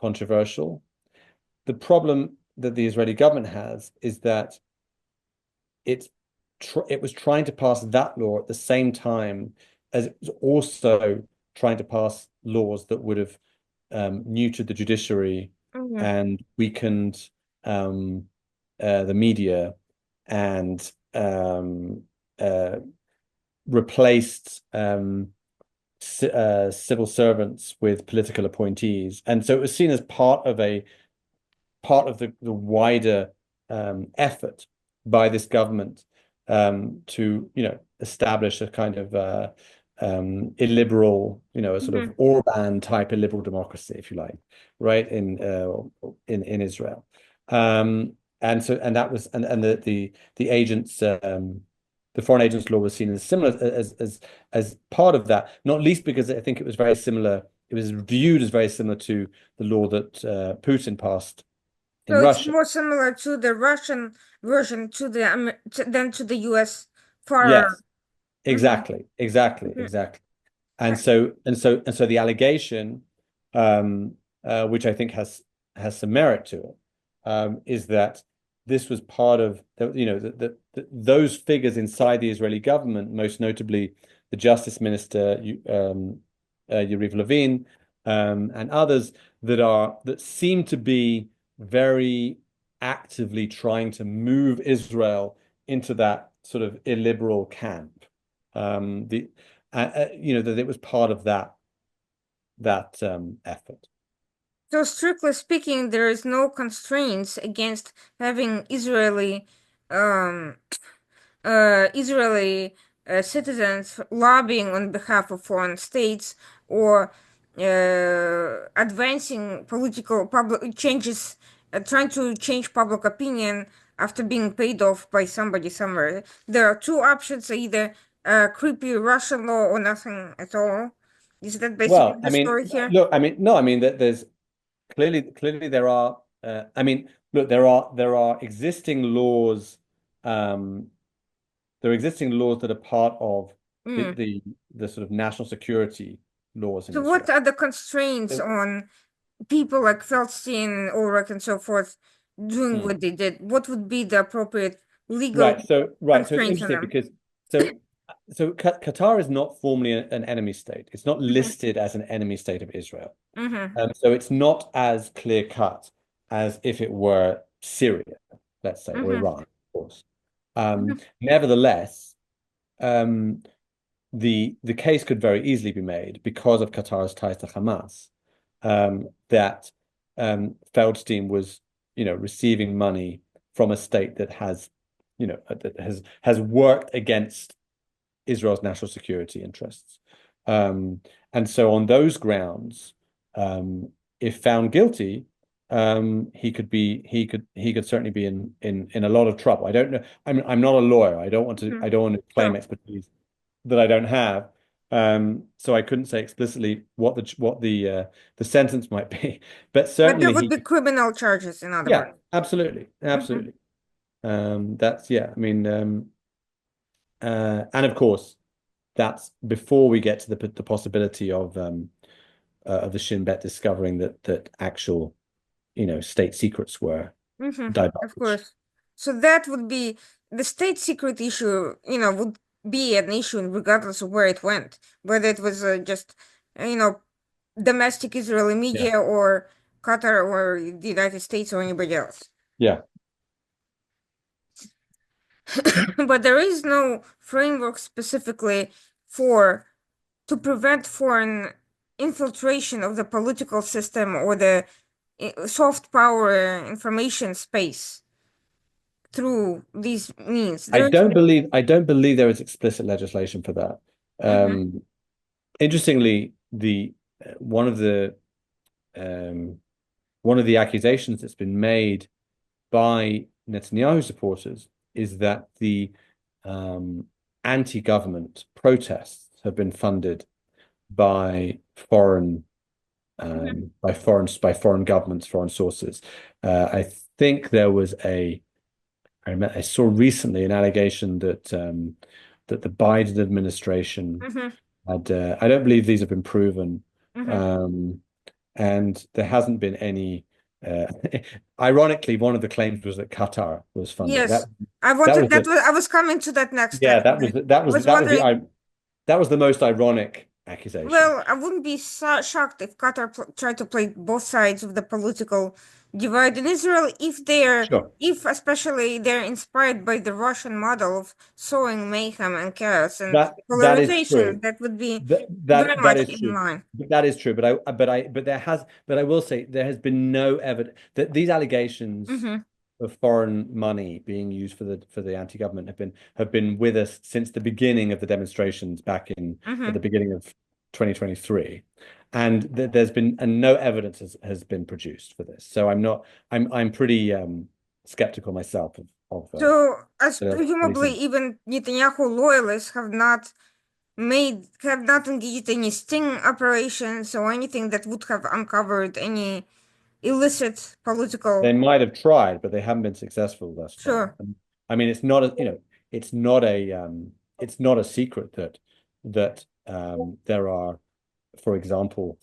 controversial. The problem that the Israeli government has is that it's it was trying to pass that law at the same time as it was also trying to pass laws that would have neutered the judiciary Mhm. and weakened um, the media and uh, replaced civil servants with political appointees. And so it was seen as part of the wider effort by this government to establish a kind of illiberal, a sort of Mhm. Orban type illiberal democracy, if you like, right in Israel. And that was and the agents the foreign agents law was seen as similar as part of that, not least because I think it was very similar. It was viewed as very similar to the law that Putin passed So in it's Russia. more similar to the Russian version than to the US far. Yes, Mhm. Mhm. exactly. And so the allegation, um, which I think has some merit to it, is that this was part of those figures inside the Israeli government, most notably the Justice Minister Yariv Levin, and others that seem to be very actively trying to move Israel into that sort of illiberal camp. The that it was part of that effort. So strictly speaking, there is no constraints against having um, Israeli citizens lobbying on behalf of foreign states or advancing political public changes, trying to change public opinion after being paid off by somebody somewhere. There are two options: either creepy Russian law or nothing at all. Is that basically Well, I the mean, story here? look, I mean, no, I mean that there's clearly there are. I mean, look, there are existing laws. Um, there are existing laws that are part of the Mm. the the sort of national security laws in So what Israel. are the constraints So, on people like Feldstein, Ulrich, and so forth doing hmm. what they did? What would be the appropriate legal Right. So it's constraints on interesting them? because Qatar is not formally an enemy state. It's not Hmm. listed as an enemy state of Israel. Hmm. So it's not as clear cut as if it were Syria, let's say, or Hmm. Iran, of course. Nevertheless, um, the case could very easily be made because of Qatar's ties to Hamas, that Feldstein was, receiving money from a state that has, that has worked against Israel's national security interests. Um, and so on those grounds, if found guilty, he could certainly be in a lot of trouble. I don't know. I'm not a lawyer. Hmm. I don't want to claim Sure. expertise that I don't have. So I couldn't say explicitly what the sentence might be, but But there certainly would be criminal charges, in other yeah, words. absolutely, Hmm. absolutely. That's yeah. I mean, and of course, that's before we get to the possibility of the Shin Bet discovering that actual state secrets were Hmm. Of divulged. course. So that would be the state secret issue, would be an issue regardless of where it went, whether it was just, you know, domestic Israeli Yeah, media or Qatar or the United States or anybody else. yeah. But there is no framework specifically for to prevent foreign infiltration of the political system or the soft power information space through these means. I There is. don't believe I don't believe there is explicit legislation for that. Mhm. Interestingly, the one of the um, one of the accusations that's been made by Netanyahu supporters is that the um, anti-government protests have been funded by Mhm. foreign governments, foreign sources. I think there was I saw recently an allegation that the Biden administration Mhm. had. I don't believe these have been proven, Mhm. um, and there hasn't been any. Uh, ironically, one of the claims was that Qatar was funding. Yes, That was the I was coming to that next, yeah actually. I was that was wondering. the most ironic accusation. Well, I wouldn't be so shocked if Qatar tried to play both sides of the political divide in Israel Sure. if especially they're inspired by the Russian model of sowing mayhem and chaos and That is polarization. true. That would be very That much is in true. line. That is true. But I will say there has been no evidence that these allegations Mm-hmm. of foreign money being used for the anti-government have been with us since the beginning of the demonstrations back in at Mm-hmm. the beginning of 2023, and no evidence has been produced for this. So I'm pretty skeptical myself of So, as presumably policing. even Netanyahu loyalists have not engaged any sting operations or anything that would have uncovered any illicit They political. might have tried, but they haven't been successful thus far. Sure. And, I mean, it's not a secret that there are, for example,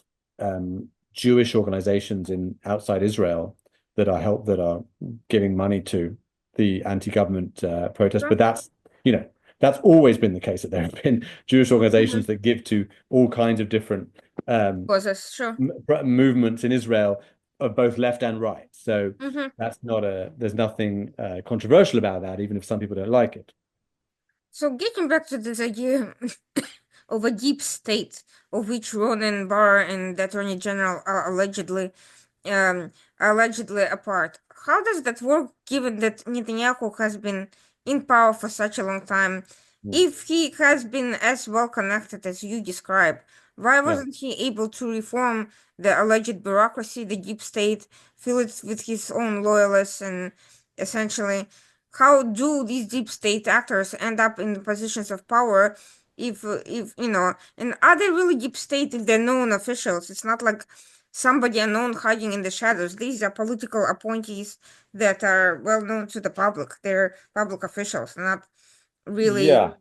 Jewish organizations in outside Israel that are giving money to the anti-government protests. Sure. But that's always been the case that there have been Jewish Mm-hmm. organizations that give to all kinds of different um, Causes, sure. movements in Israel of both left and right. So Mm-hmm. there's nothing controversial about that, even if some people don't like it. So getting back to this idea of a deep state of which Ronan Barr and the Attorney General are allegedly allegedly apart. How does that work given that Netanyahu has been in power for such a long time? Mm. If he has been as well connected as you describe, why Yeah. wasn't he able to reform the alleged bureaucracy, the deep state, fill it with his own loyalists, and essentially, how do these deep state actors end up in the positions of power if and are they really deep state if they're known officials? It's not like somebody unknown hiding in the shadows. These are political appointees that are well known to the public. They're public officials, not really Yeah.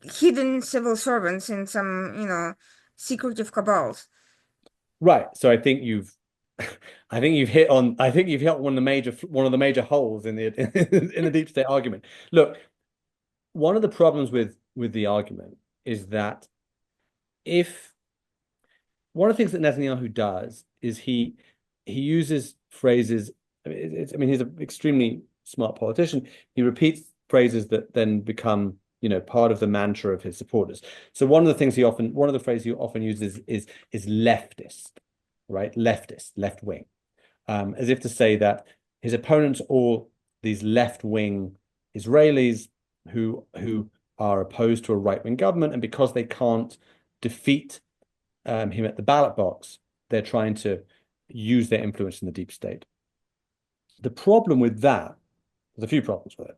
hidden civil servants in some, secretive cabals. Right. So I think you've hit one of the major holes in the in the deep state argument. Look, one of the problems with the argument is that if one of the things that Netanyahu does is he uses phrases. I mean, he's an extremely smart politician. He repeats phrases that then become, part of the mantra of his supporters. So one of the phrases he often uses is leftist, right? Leftist, left wing, as if to say that his opponents are all these left wing Israelis who are opposed to a right wing government, and because they can't defeat him at the ballot box, they're trying to use their influence in the deep state. The problem with that, there's a few problems with it.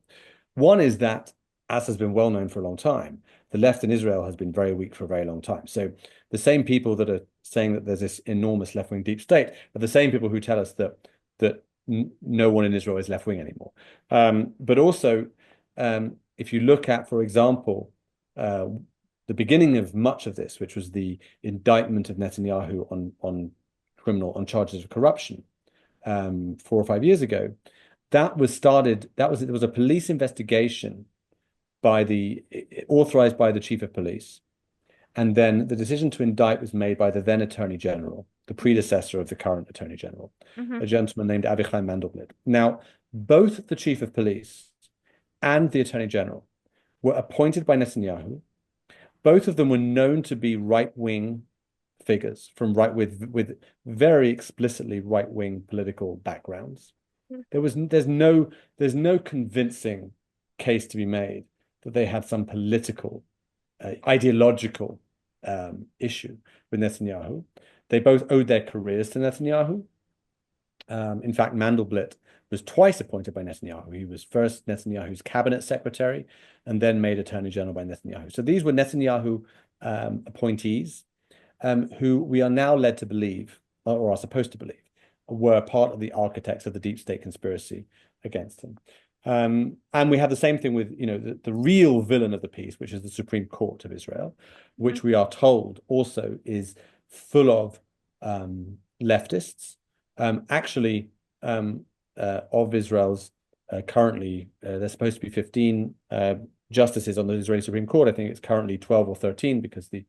One is that, as has been well known for a long time, the left in Israel has been very weak for a very long time. So the same people that are saying that there's this enormous left-wing deep state are the same people who tell us that no one in Israel is left-wing anymore. But also, if you look at, for example, the beginning of much of this, which was the indictment of Netanyahu on charges of corruption 4 or 5 years ago, there was a police investigation authorized by the chief of police, and then the decision to indict was made by the then Attorney General, the predecessor of the current Attorney General, Mm-hmm. a gentleman named Avichai Mandelblit. Now, both the chief of police and the Attorney General were appointed by Netanyahu. Both of them were known to be right-wing figures with very explicitly right-wing political backgrounds. There's no convincing case to be made that they had some political, ideological issue with Netanyahu. They both owed their careers to Netanyahu. In fact, Mandelblit was twice appointed by Netanyahu. He was first Netanyahu's cabinet secretary and then made attorney general by Netanyahu. So these were Netanyahu appointees who we are now led to believe, or are supposed to believe, were part of the architects of the deep state conspiracy against him. And we have the same thing with, the real villain of the piece, which is the Supreme Court of Israel, which we are told also is full of leftists. Actually, of Israel's currently, there's supposed to be 15 justices on the Israeli Supreme Court. I think it's currently 12 or 13 because the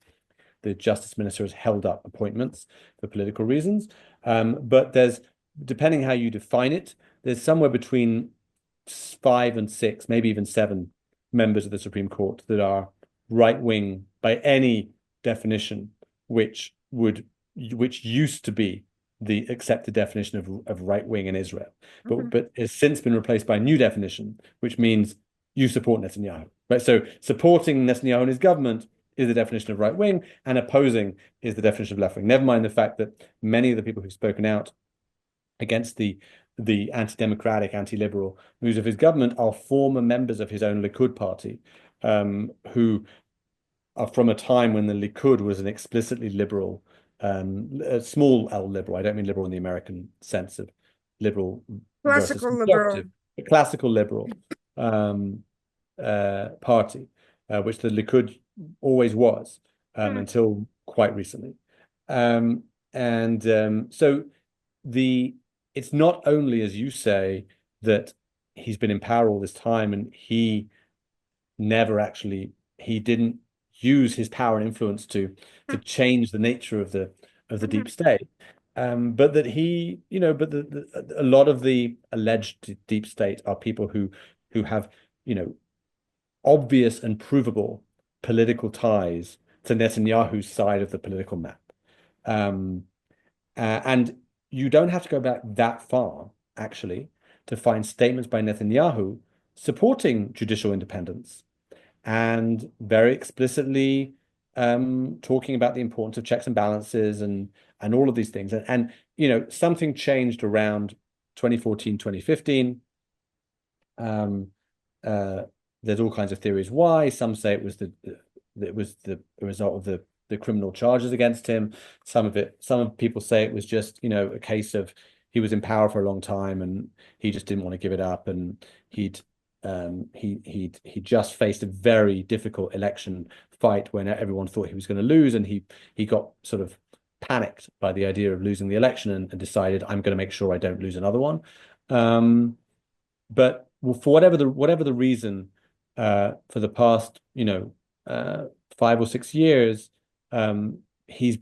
justice minister has held up appointments for political reasons. But depending how you define it, there's somewhere between 5 and 6, maybe even 7 members of the Supreme Court that are right wing by any definition, which used to be the accepted definition of right wing in Israel, but has since been replaced by a new definition, which means you support Netanyahu, right? So supporting Netanyahu and his government is the definition of right wing, and opposing is the definition of left wing. Never mind the fact that many of the people who've spoken out against the anti-democratic, anti-liberal moves of his government are former members of his own Likud party, who are from a time when the Likud was an explicitly liberal, a small L liberal. I don't mean liberal in the American sense of liberal versus Classical liberal. conservative, a classical liberal party, which the Likud always was Hmm. until quite recently. So it's not only, as you say, that he's been in power all this time and he didn't use his power and influence to change the nature of the deep state. But that a lot of the alleged deep state are people who have, obvious and provable political ties to Netanyahu's side of the political map. And you don't have to go back that far, actually, to find statements by Netanyahu supporting judicial independence and very explicitly talking about the importance of checks and balances and all of these things. And something changed around 2014, 2015. There's all kinds of theories why. Some say it was the result of the criminal charges against him. Some people say it was just, a case of he was in power for a long time and he just didn't want to give it up, and he just faced a very difficult election fight when everyone thought he was going to lose, and he got sort of panicked by the idea of losing the election and decided, I'm going to make sure I don't lose another one. But for whatever the reason, for the past 5 or 6 years, he's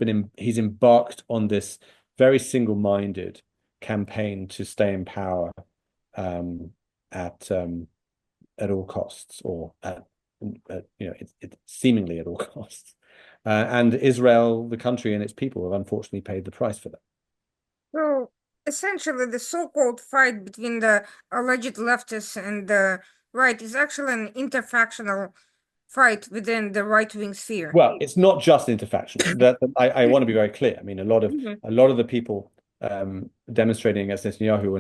embarked on this very single-minded campaign to stay in power at all costs, or it's seemingly at all costs. And Israel, the country and its people, have unfortunately paid the price for that. So essentially, the so-called fight between the alleged leftists and the right is actually an interfactional fight within the right-wing sphere. Well, it's not just interfactional. That I want to be very clear. I mean, a lot of the people demonstrating against Netanyahu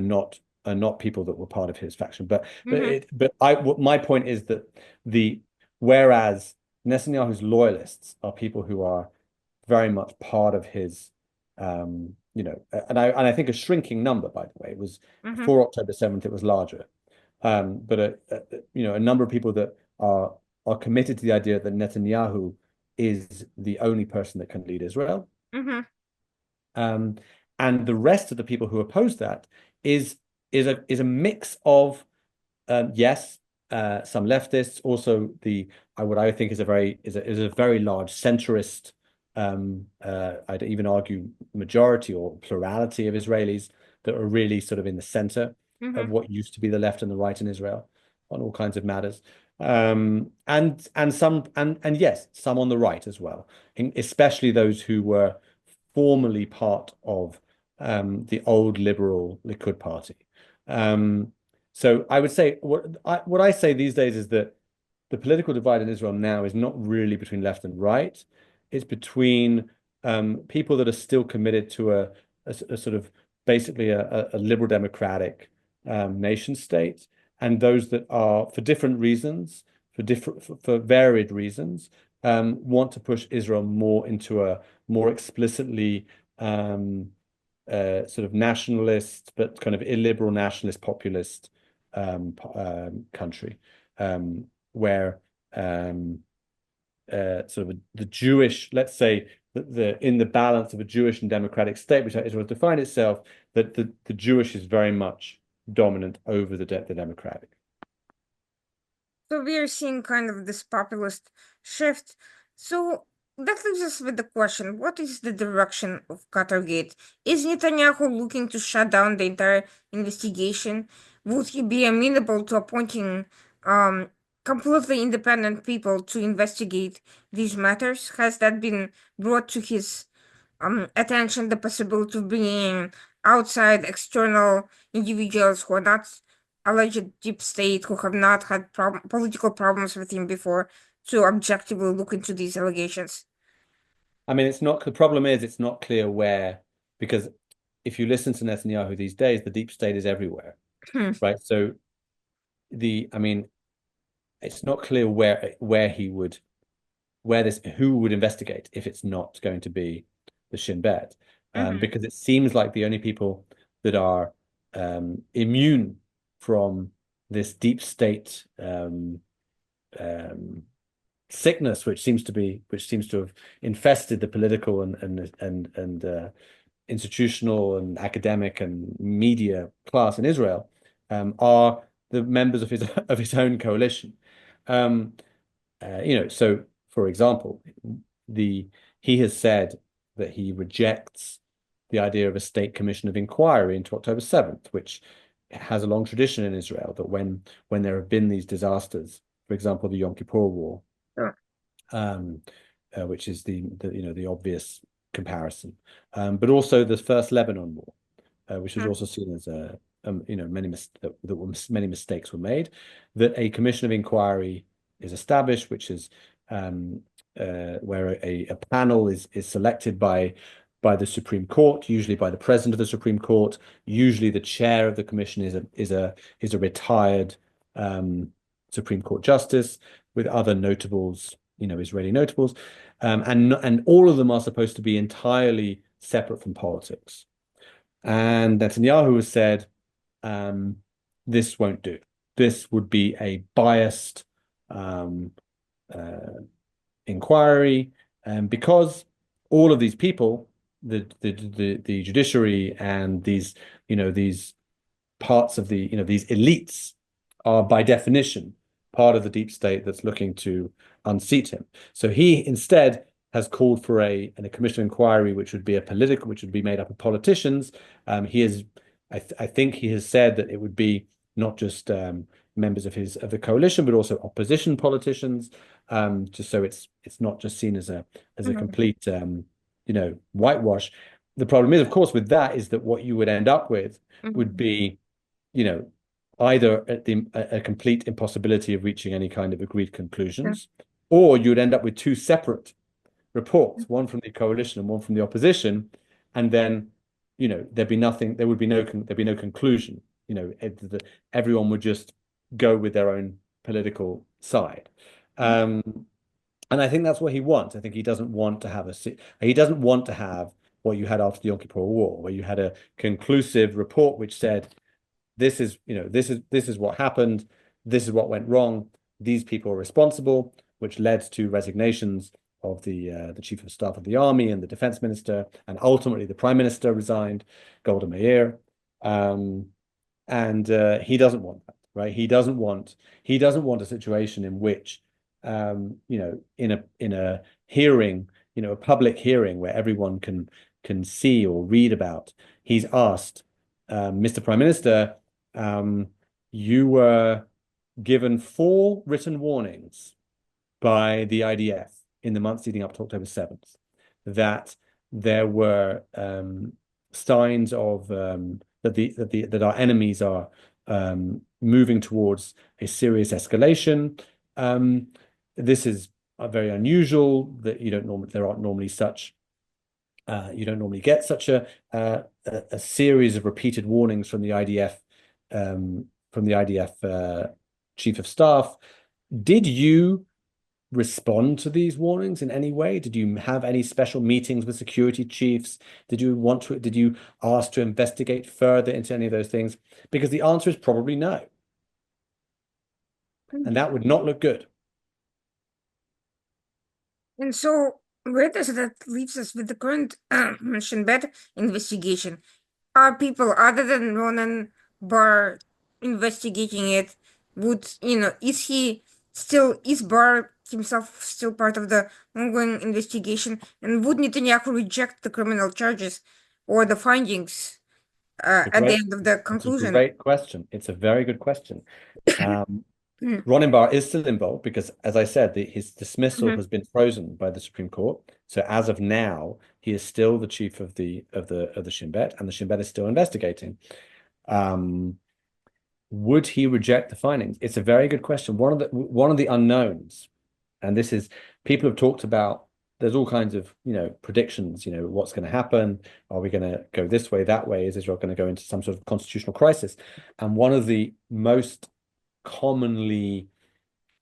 are not people that were part of his faction. But my point is that whereas Netanyahu's loyalists are people who are very much part of his and I think a shrinking number, by the way. It was before October 7th, it was larger. But a number of people that are committed to the idea that Netanyahu is the only person that can lead Israel. And the rest of the people who oppose that is a mix of yes, some leftists, also what I think is a very large centrist, I'd even argue majority or plurality of Israelis that are really sort of in the center of what used to be the left and the right in Israel on all kinds of matters. And yes, some on the right as well, especially those who were formerly part of the old liberal Likud party. So I would say what I say these days is that the political divide in Israel now is not really between left and right. It's between people that are still committed to a sort of basically a liberal democratic nation state, and those that are, for different reasons, for varied reasons, want to push Israel more into a more explicitly sort of nationalist, but kind of illiberal nationalist populist country, where sort of the Jewish, let's say, in the balance of a Jewish and democratic state, which Israel has defined itself, that the Jewish is very much dominant over the democratic. So we are seeing kind of this populist shift. So that leaves us with the question, what is the direction of Qatargate? Is Netanyahu looking to shut down the entire investigation? Would he be amenable to appointing completely independent people to investigate these matters? Has that been brought to his attention, the possibility of bringing outside external individuals who are not alleged deep state, who have not had political problems with him before, to objectively look into these allegations? I mean, the problem is it's not clear where, because if you listen to Netanyahu these days, the deep state is everywhere, right? So I mean, it's not clear who would investigate if it's not going to be the Shin Bet, because it seems like the only people that are immune from this deep state sickness, which seems to have infested the political and institutional and academic and media class in Israel, are the members of his own coalition. So for example, he has said that he rejects the idea of a state commission of inquiry into October 7th, which has a long tradition in Israel, that when there have been these disasters, for example, the Yom Kippur War, which is the obvious comparison, but also the First Lebanon War, which was also seen as many mistakes were made, that a commission of inquiry is established, which is where a panel is selected by the Supreme Court, usually by the President of the Supreme Court. Usually, the chair of the commission is a retired Supreme Court justice, with other notables, Israeli notables, and all of them are supposed to be entirely separate from politics. And Netanyahu has said, this won't do. This would be a biased inquiry, because all of these people, the judiciary and these parts of these elites, are by definition part of the deep state that's looking to unseat him. So he instead has called for a commission of inquiry, which would be made up of politicians. I think he has said that it would be not just members of the coalition, but also opposition politicians, just so it's not just seen as a complete whitewash. The problem is, of course, with that is that what you would end up with would be, either a complete impossibility of reaching any kind of agreed conclusions, or you'd end up with two separate reports, one from the coalition and one from the opposition, and then there'd be no conclusion. Everyone would just go with their own political side. And I think that's what he wants. I think he doesn't want to have what you had after the Yom Kippur War, where you had a conclusive report which said, this is what happened, this is what went wrong, these people are responsible, which led to resignations of the chief of staff of the army and the defense minister, and ultimately the prime minister resigned, Golda Meir. And he doesn't want that, right? He doesn't want a situation in which, in a hearing, a public hearing where everyone can see or read about, he's asked, Mr. Prime Minister, you were given 4 written warnings by the IDF in the months leading up to October 7th, that there were signs of that our enemies are moving towards a serious escalation. This is very unusual, that you don't normally get such a series of repeated warnings from the IDF chief of staff. Did you respond to these warnings in any way? Did you have any special meetings with security chiefs? Did you ask to investigate further into any of those things? Because the answer is probably no. And that would not look good. And so, where does that leaves us with the current Shin Bet investigation? Are people other than Ronan Bar investigating it? Is Bar himself still part of the ongoing investigation? And would Netanyahu reject the criminal charges or the findings at the end of the conclusion? It's a great question. It's a very good question. Ronan Bar is still involved because, as I said, his dismissal has been frozen by the Supreme Court. So as of now, he is still the chief of the Shin Bet, and the Shin Bet is still investigating. Would he reject the findings? It's a very good question. One of the unknowns, and this is, people have talked about, there's all kinds of predictions. What's going to happen? Are we going to go this way, that way? Is Israel going to go into some sort of constitutional crisis? And one of the most commonly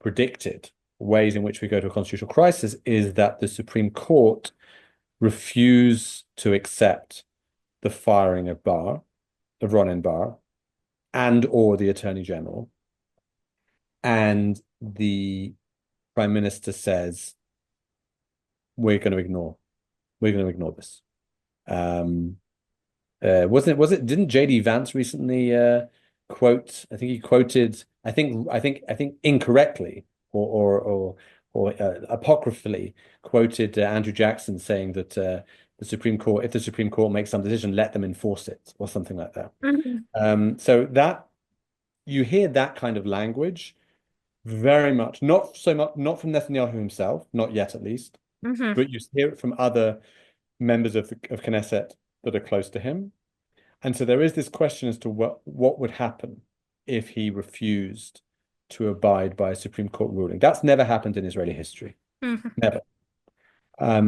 predicted ways in which we go to a constitutional crisis is that the Supreme Court refuse to accept the firing of Ronan Bar, and or the Attorney General, and the Prime Minister says, we're going to ignore this. Didn't JD Vance recently quote, I think he quoted, I think incorrectly or apocryphally quoted Andrew Jackson saying that if the Supreme Court makes some decision, let them enforce it, or something like that. So that you hear that kind of language very much, not from Netanyahu himself, not yet at least, but you hear it from other members of Knesset that are close to him. And so there is this question as to what would happen if he refused to abide by a Supreme Court ruling. That's never happened in Israeli history. Mhm. Never.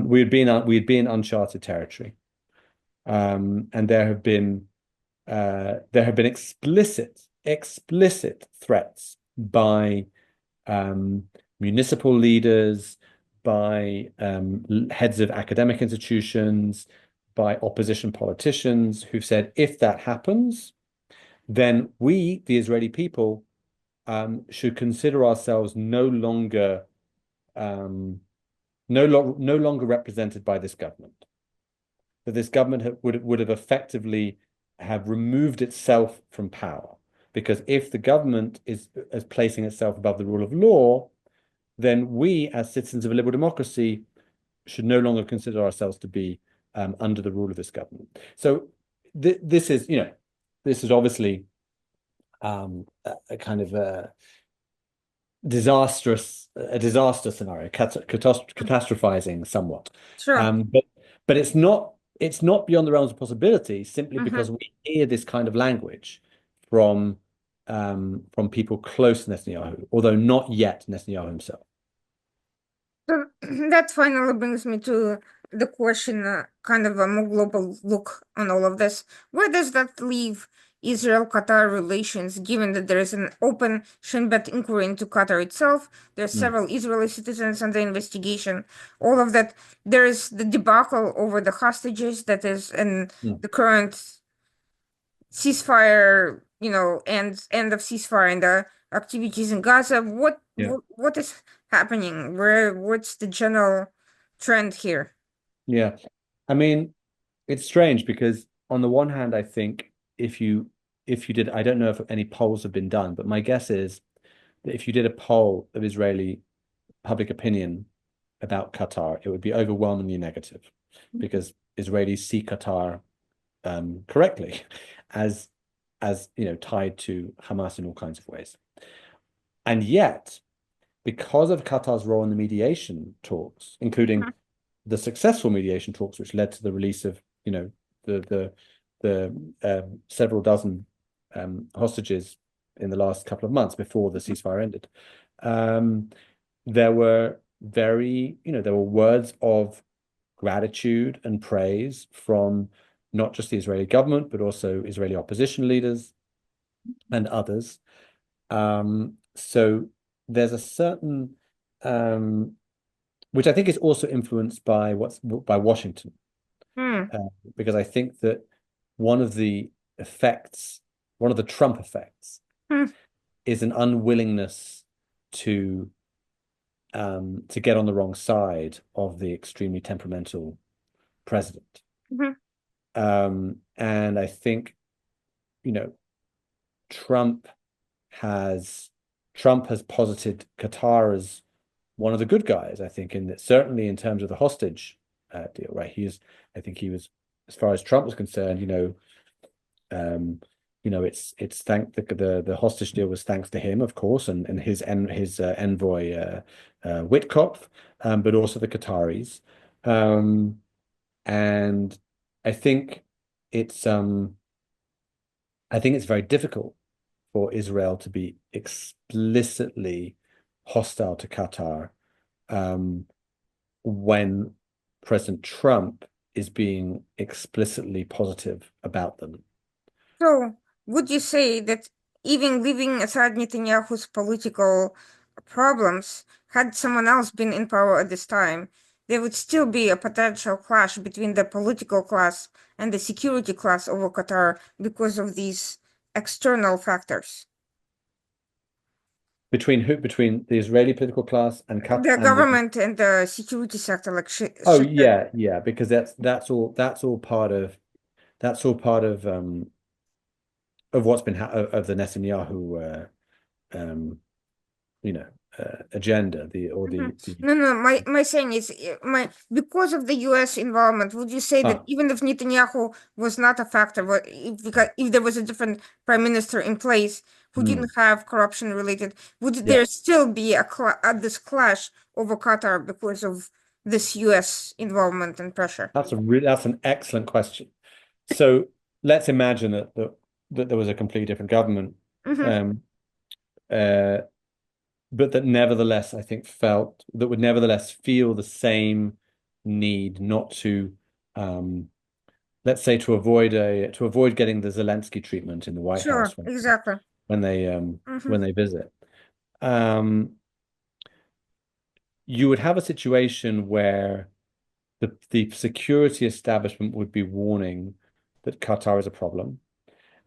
We'd be in uncharted territory. And there have been explicit threats by municipal leaders, by heads of academic institutions, by opposition politicians who've said, if that happens, then we, the Israeli people, should consider ourselves no longer represented by this government. That this government would have effectively have removed itself from power. Because if the government is placing itself above the rule of law, then we, as citizens of a liberal democracy, should no longer consider ourselves to be under the rule of this government. So this is obviously a kind of a disaster scenario, catastrophizing somewhat. Sure. But it's not beyond the realms of possibility simply Mhm. because we hear this kind of language from people close to Netanyahu, although not yet Netanyahu himself. So that finally brings me to the question, kind of a more global look on all of this. Where does that leave Israel-Qatar relations, given that there is an open Shin Bet inquiry into Qatar itself? There's Mm. several Israeli citizens under investigation. All of that. There is the debacle over the hostages that is in Mm. the current ceasefire, end of ceasefire and the activities in Gaza. What Yeah. what is happening? What's the general trend here? Yeah. I mean, it's strange because on the one hand, I think if you did, I don't know if any polls have been done, but my guess is that if you did a poll of Israeli public opinion about Qatar, it would be overwhelmingly negative because Israelis see Qatar correctly as tied to Hamas in all kinds of ways. And yet, because of Qatar's role in the mediation talks, including the successful mediation talks, which led to the release of the several dozen hostages in the last couple of months before the ceasefire ended, there were words of gratitude and praise from not just the Israeli government, but also Israeli opposition leaders and others. So there's a certain, which I think is also influenced by Washington, Hmm. because I think that one of the Trump effects, Hmm. is an unwillingness to get on the wrong side of the extremely temperamental president. Hmm. And I think, you know, Trump has posited Qatar as one of the good guys, I think, certainly in terms of the hostage deal, right? I think he was, as far as Trump was concerned, it's the hostage deal was thanks to him, of course, and his envoy Witkoff, but also the Qataris. And I think it's very difficult for Israel to be explicitly hostile to Qatar when President Trump is being explicitly positive about them. So, would you say that even leaving aside Netanyahu's political problems, had someone else been in power at this time, there would still be a potential clash between the political class and the security class over Qatar because of these external factors? Between who? Between the Israeli political class and The government and the security sector, like oh yeah, because that's all part of what's been of the Netanyahu agenda, Mhm. No, no, my saying is, because of the U.S. involvement, would you say that ah even if Netanyahu was not a factor, if there was a different prime minister in place who hmm, didn't have corruption related, would yeah, there still be this clash over Qatar because of this U.S. involvement and pressure? that's an excellent question. So let's imagine that there was a completely different government, Mm-hmm. um, uh, but that nevertheless, I think felt that would nevertheless feel the same need not to, let's say, to avoid getting the Zelensky treatment in the White Sure, House exactly. when they Mm-hmm. when they visit. Um, you would have a situation where the security establishment would be warning that Qatar is a problem,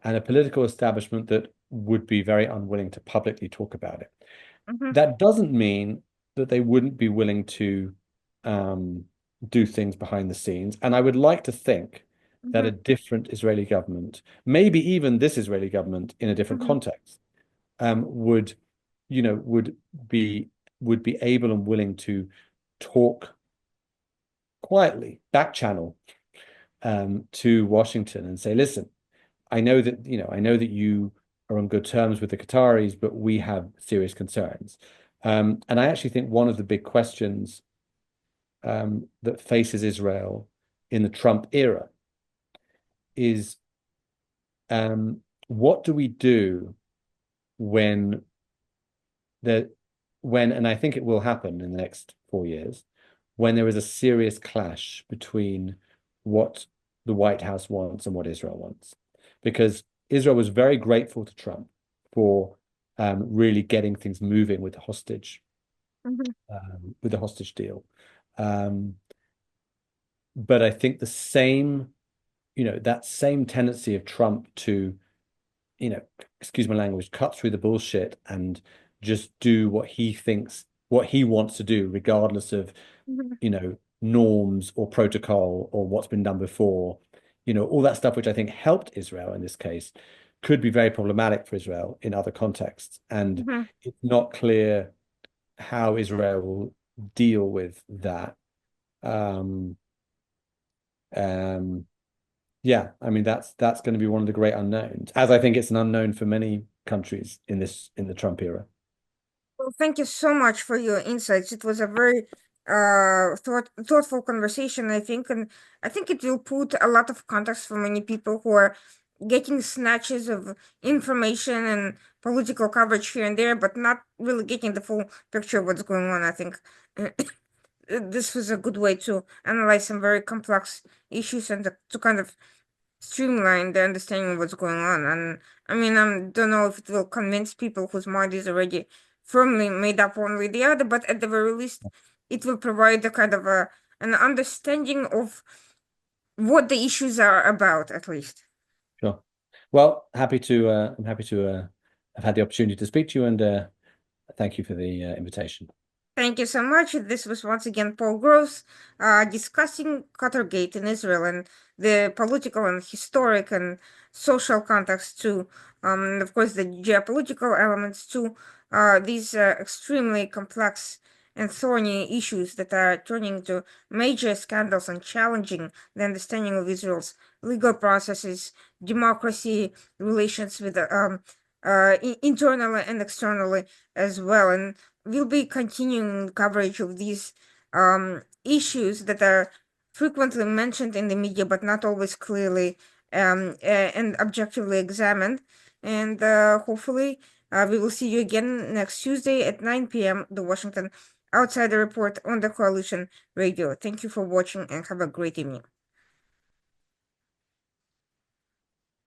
and a political establishment that would be very unwilling to publicly talk about it. Mm-hmm. That doesn't mean that they wouldn't be willing to um, do things behind the scenes. And I would like to think that Mm-hmm. a different Israeli government, maybe even this Israeli government in a different Mm-hmm. context, would, you know, be would be able and willing to talk quietly, back channel to Washington and say, listen, I know that you are on good terms with the Qataris, but we have serious concerns. And I actually think one of the big questions that faces Israel in the Trump era is what do we do when the and I think it will happen in the next 4 years, when there is a serious clash between what the White House wants and what Israel wants. Because Israel was very grateful to Trump for really getting things moving Mm-hmm. with the hostage deal. Um, but I think that same tendency of Trump to, excuse my language, cut through the bullshit and just do what he wants to do, regardless of, Mm-hmm. norms or protocol or what's been done before, all that stuff, which I think helped Israel in this case, could be very problematic for Israel in other contexts. And Mm-hmm. it's not clear how Israel will deal with that. Um, um, yeah, I mean that's going to be one of the great unknowns, as I think it's an unknown for many countries in the Trump era. Well, thank you so much for your insights. It was a very thoughtful conversation, I think, and I think it will put a lot of context for many people who are getting snatches of information and political coverage here and there, but not really getting the full picture of what's going on. I think this was a good way to analyze some very complex issues and to kind of streamline the understanding of what's going on. And I mean, I don't know if it will convince people whose mind is already firmly made up one way or the other, but at the very least, it will provide a kind of an understanding of what the issues are about, at least. Sure. Well, I'm happy to have had the opportunity to speak to you, and thank you for the invitation. Thank you so much. This was once again Paul Gross discussing Qatargate in Israel and the political and historic and social context to, of course, the geopolitical elements to these extremely complex and thorny issues that are turning into major scandals and challenging the understanding of Israel's legal processes, democracy, relations with internally and externally as well. And we'll be continuing coverage of these issues that are frequently mentioned in the media, but not always clearly and objectively examined. And hopefully, we will see you again next Tuesday at 9 p.m. The Washington Outsider Report on the Coalition Radio. Thank you for watching and have a great evening.